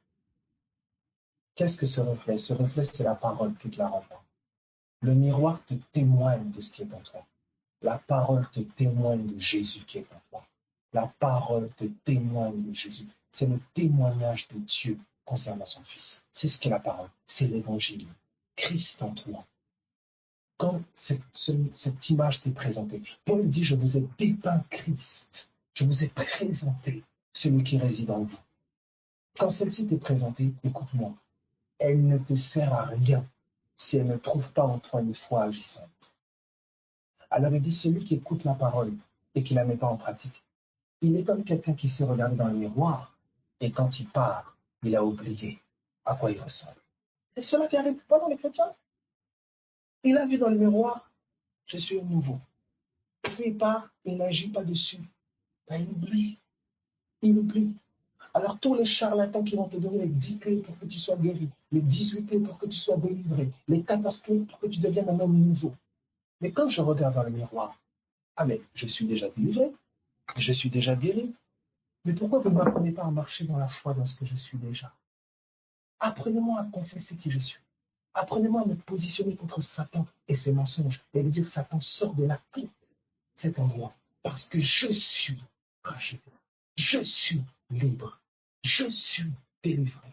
Qu'est-ce que ce reflet? Ce reflet, c'est la parole qui te la renvoie. Le miroir te témoigne de ce qui est en toi. La parole te témoigne de Jésus qui est en toi. La parole te témoigne de Jésus. C'est le témoignage de Dieu concernant son Fils. C'est ce qu'est la parole. C'est l'évangile. Christ en toi. Quand cette image t'est présentée, Paul dit, je vous ai dépeint Christ. Je vous ai présenté celui qui réside en vous. Quand celle-ci t'est présentée, écoute-moi, elle ne te sert à rien si elle ne trouve pas en toi une foi agissante. Alors il dit, celui qui écoute la parole et qui ne la met pas en pratique, il est comme quelqu'un qui s'est regardé dans le miroir et quand il part, il a oublié à quoi il ressemble. C'est cela qui arrive pas dans les chrétiens. Il a vu dans le miroir, je suis nouveau. Puis il part, il n'agit pas dessus. Ben, il oublie. Il oublie. Alors tous les charlatans qui vont te donner les 10 clés pour que tu sois guéri, les 18 clés pour que tu sois délivré, les 14 clés pour que tu deviennes un homme nouveau. Mais quand je regarde dans le miroir, ah mais je suis déjà délivré, je suis déjà guéri. Mais pourquoi vous ne m'apprenez pas à marcher dans la foi dans ce que je suis déjà? Apprenez-moi à confesser qui je suis. Apprenez-moi à me positionner contre Satan et ses mensonges et de dire Satan sort de la pite cet endroit parce que je suis racheté. Je suis libre. Je suis délivré.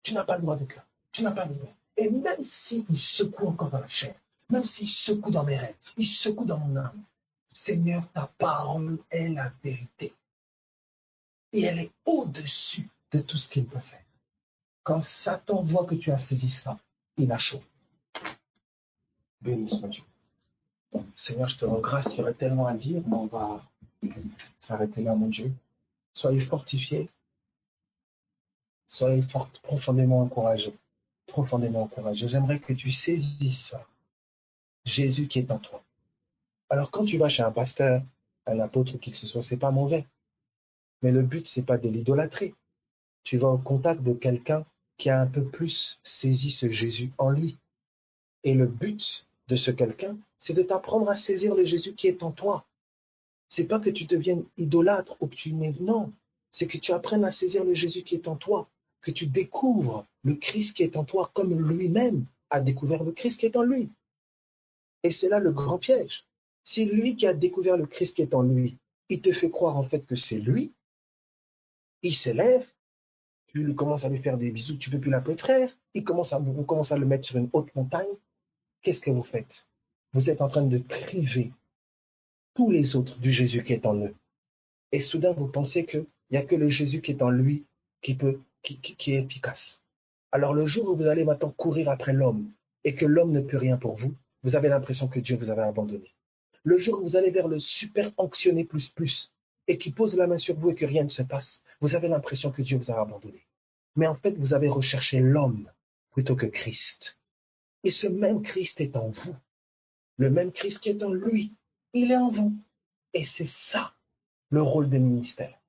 Tu n'as pas le droit d'être là. Tu n'as pas le droit. Et même s'il secoue encore dans la chair, même s'il secoue dans mes rêves, il secoue dans mon âme, Seigneur, ta parole est la vérité. Et elle est au-dessus de tout ce qu'il peut faire. Quand Satan voit que tu as saisi ça, il a chaud. Béni soit Dieu. Seigneur, je te rends grâce, il y aurait tellement à dire, mais on va s'arrêter là, mon Dieu. Soyez fortifiés, soyez profondément encouragés. Profondément encouragés. J'aimerais que tu saisisses ça. Jésus qui est en toi. Alors quand tu vas chez un pasteur, un apôtre ou qui que ce soit, c'est pas mauvais. Mais le but, c'est pas de l'idolâtrer. Tu vas au contact de quelqu'un qui a un peu plus saisi ce Jésus en lui. Et le but de ce quelqu'un, c'est de t'apprendre à saisir le Jésus qui est en toi. C'est pas que tu deviennes idolâtre ou que tu n'es... Non, c'est que tu apprennes à saisir le Jésus qui est en toi, que tu découvres le Christ qui est en toi comme lui-même a découvert le Christ qui est en lui. Et c'est là le grand piège. Si lui qui a découvert le Christ qui est en lui, il te fait croire en fait que c'est lui, il s'élève, tu lui commences à lui faire des bisous, tu ne peux plus l'appeler frère, on commence à le mettre sur une haute montagne. Qu'est-ce que vous faites? Vous êtes en train de priver tous les autres du Jésus qui est en eux. Et soudain, vous pensez qu'il n'y a que le Jésus qui est en lui qui est efficace. Alors le jour où vous allez maintenant courir après l'homme et que l'homme ne peut rien pour vous, vous avez l'impression que Dieu vous avait abandonné. Le jour où vous allez vers le super anxionné plus et qui pose la main sur vous et que rien ne se passe, vous avez l'impression que Dieu vous a abandonné. Mais en fait, vous avez recherché l'homme plutôt que Christ. Et ce même Christ est en vous. Le même Christ qui est en lui, il est en vous. Et c'est ça le rôle des ministères.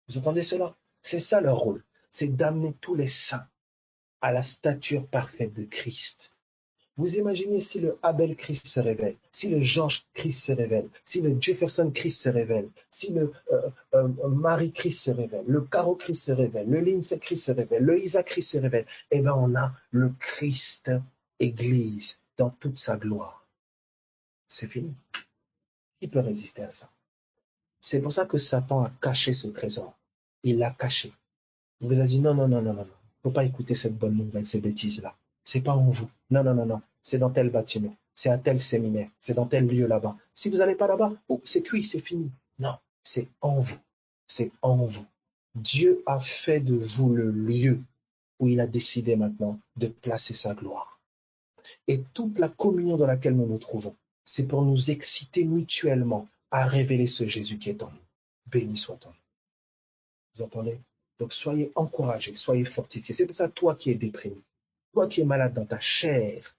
Vous entendez cela? C'est ça leur rôle. C'est d'amener tous les saints à la stature parfaite de Christ. Vous imaginez si le Abel Christ se révèle, si le George Christ se révèle, si le Jefferson Christ se révèle, si le Marie Christ se révèle, le Caro Christ se révèle, le Lindsay Christ se révèle, le Isaac Christ se révèle, eh bien on a le Christ Église dans toute sa gloire. C'est fini. Qui peut résister à ça? C'est pour ça que Satan a caché ce trésor. Il l'a caché. Il vous a dit non. Il ne faut pas écouter cette bonne nouvelle, ces bêtises-là. C'est pas en vous. Non. C'est dans tel bâtiment. C'est à tel séminaire. C'est dans tel lieu là-bas. Si vous n'allez pas là-bas, c'est cuit, c'est fini. Non, c'est en vous. C'est en vous. Dieu a fait de vous le lieu où il a décidé maintenant de placer sa gloire. Et toute la communion dans laquelle nous nous trouvons, c'est pour nous exciter mutuellement à révéler ce Jésus qui est en nous. Béni soit-on. Vous entendez? Donc soyez encouragés, soyez fortifiés. C'est pour ça, toi qui es déprimé, toi qui es malade dans ta chair,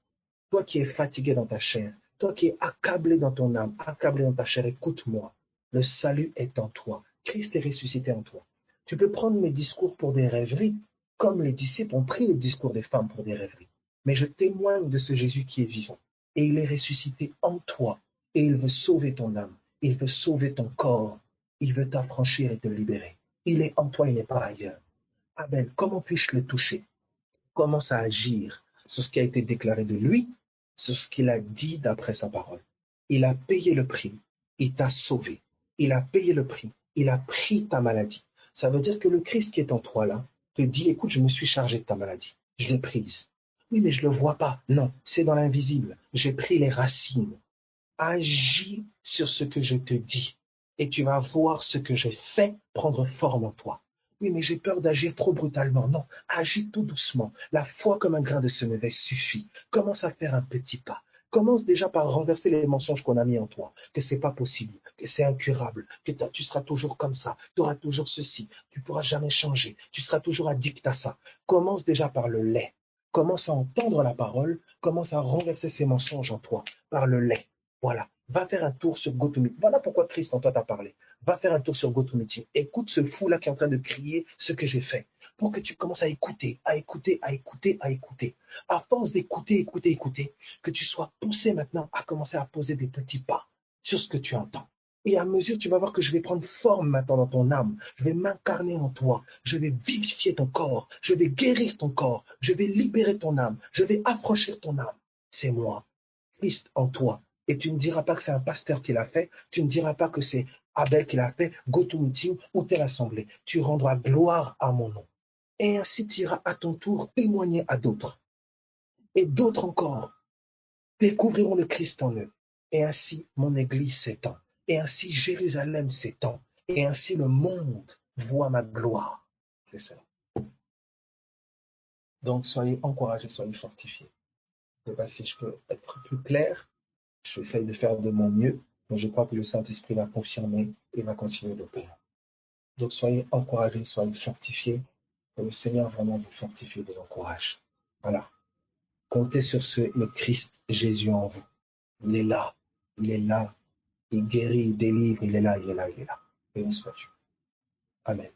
toi qui es fatigué dans ta chair, toi qui es accablé dans ton âme, accablé dans ta chair, écoute-moi. Le salut est en toi. Christ est ressuscité en toi. Tu peux prendre mes discours pour des rêveries, comme les disciples ont pris les discours des femmes pour des rêveries. Mais je témoigne de ce Jésus qui est vivant. Et il est ressuscité en toi. Et il veut sauver ton âme. Il veut sauver ton corps. Il veut t'affranchir et te libérer. Il est en toi, il n'est pas ailleurs. Abel, comment puis-je le toucher? Commence à agir sur ce qui a été déclaré de lui, sur ce qu'il a dit d'après sa parole. Il a payé le prix, il t'a sauvé. Il a payé le prix, il a pris ta maladie. Ça veut dire que le Christ qui est en toi là te dit, écoute, je me suis chargé de ta maladie, je l'ai prise. Oui, mais je ne le vois pas. Non, c'est dans l'invisible. J'ai pris les racines. Agis sur ce que je te dis et tu vas voir ce que j'ai fait prendre forme en toi. Oui, mais j'ai peur d'agir trop brutalement. Non, agis tout doucement. La foi comme un grain de sénévé suffit. Commence à faire un petit pas. Commence déjà par renverser les mensonges qu'on a mis en toi, que c'est pas possible, que c'est incurable, que tu seras toujours comme ça, tu auras toujours ceci, tu pourras jamais changer, tu seras toujours addict à ça. Commence déjà par le lait. Commence à entendre la parole, commence à renverser ces mensonges en toi par le lait. Voilà, va faire un tour sur GoToMeeting. Voilà pourquoi Christ en toi t'a parlé. Va faire un tour sur GoToMeeting. Écoute ce fou-là qui est en train de crier ce que j'ai fait. Pour que tu commences à écouter, à écouter, à écouter, à écouter. À force d'écouter, écouter, que tu sois poussé maintenant à commencer à poser des petits pas sur ce que tu entends. Et à mesure, tu vas voir que je vais prendre forme maintenant dans ton âme. Je vais m'incarner en toi. Je vais vivifier ton corps. Je vais guérir ton corps. Je vais libérer ton âme. Je vais affranchir ton âme. C'est moi, Christ en toi. Et tu ne diras pas que c'est un pasteur qui l'a fait, tu ne diras pas que c'est Abel qui l'a fait, GoToMeeting ou telle assemblée. Tu rendras gloire à mon nom. Et ainsi tu iras à ton tour témoigner à d'autres. Et d'autres encore découvriront le Christ en eux. Et ainsi mon Église s'étend. Et ainsi Jérusalem s'étend. Et ainsi le monde voit ma gloire. C'est ça. Donc soyez encouragés, soyez fortifiés. Je ne sais pas si je peux être plus clair. J'essaie de faire de mon mieux, mais je crois que le Saint-Esprit va confirmer et va continuer d'opérer. Donc soyez encouragés, soyez fortifiés, que le Seigneur vraiment vous fortifie et vous encourage. Voilà. Comptez sur le Christ Jésus en vous. Il est là, il est là, il guérit, il délivre, il est là, il est là, il est là. Béni soit Dieu. Amen.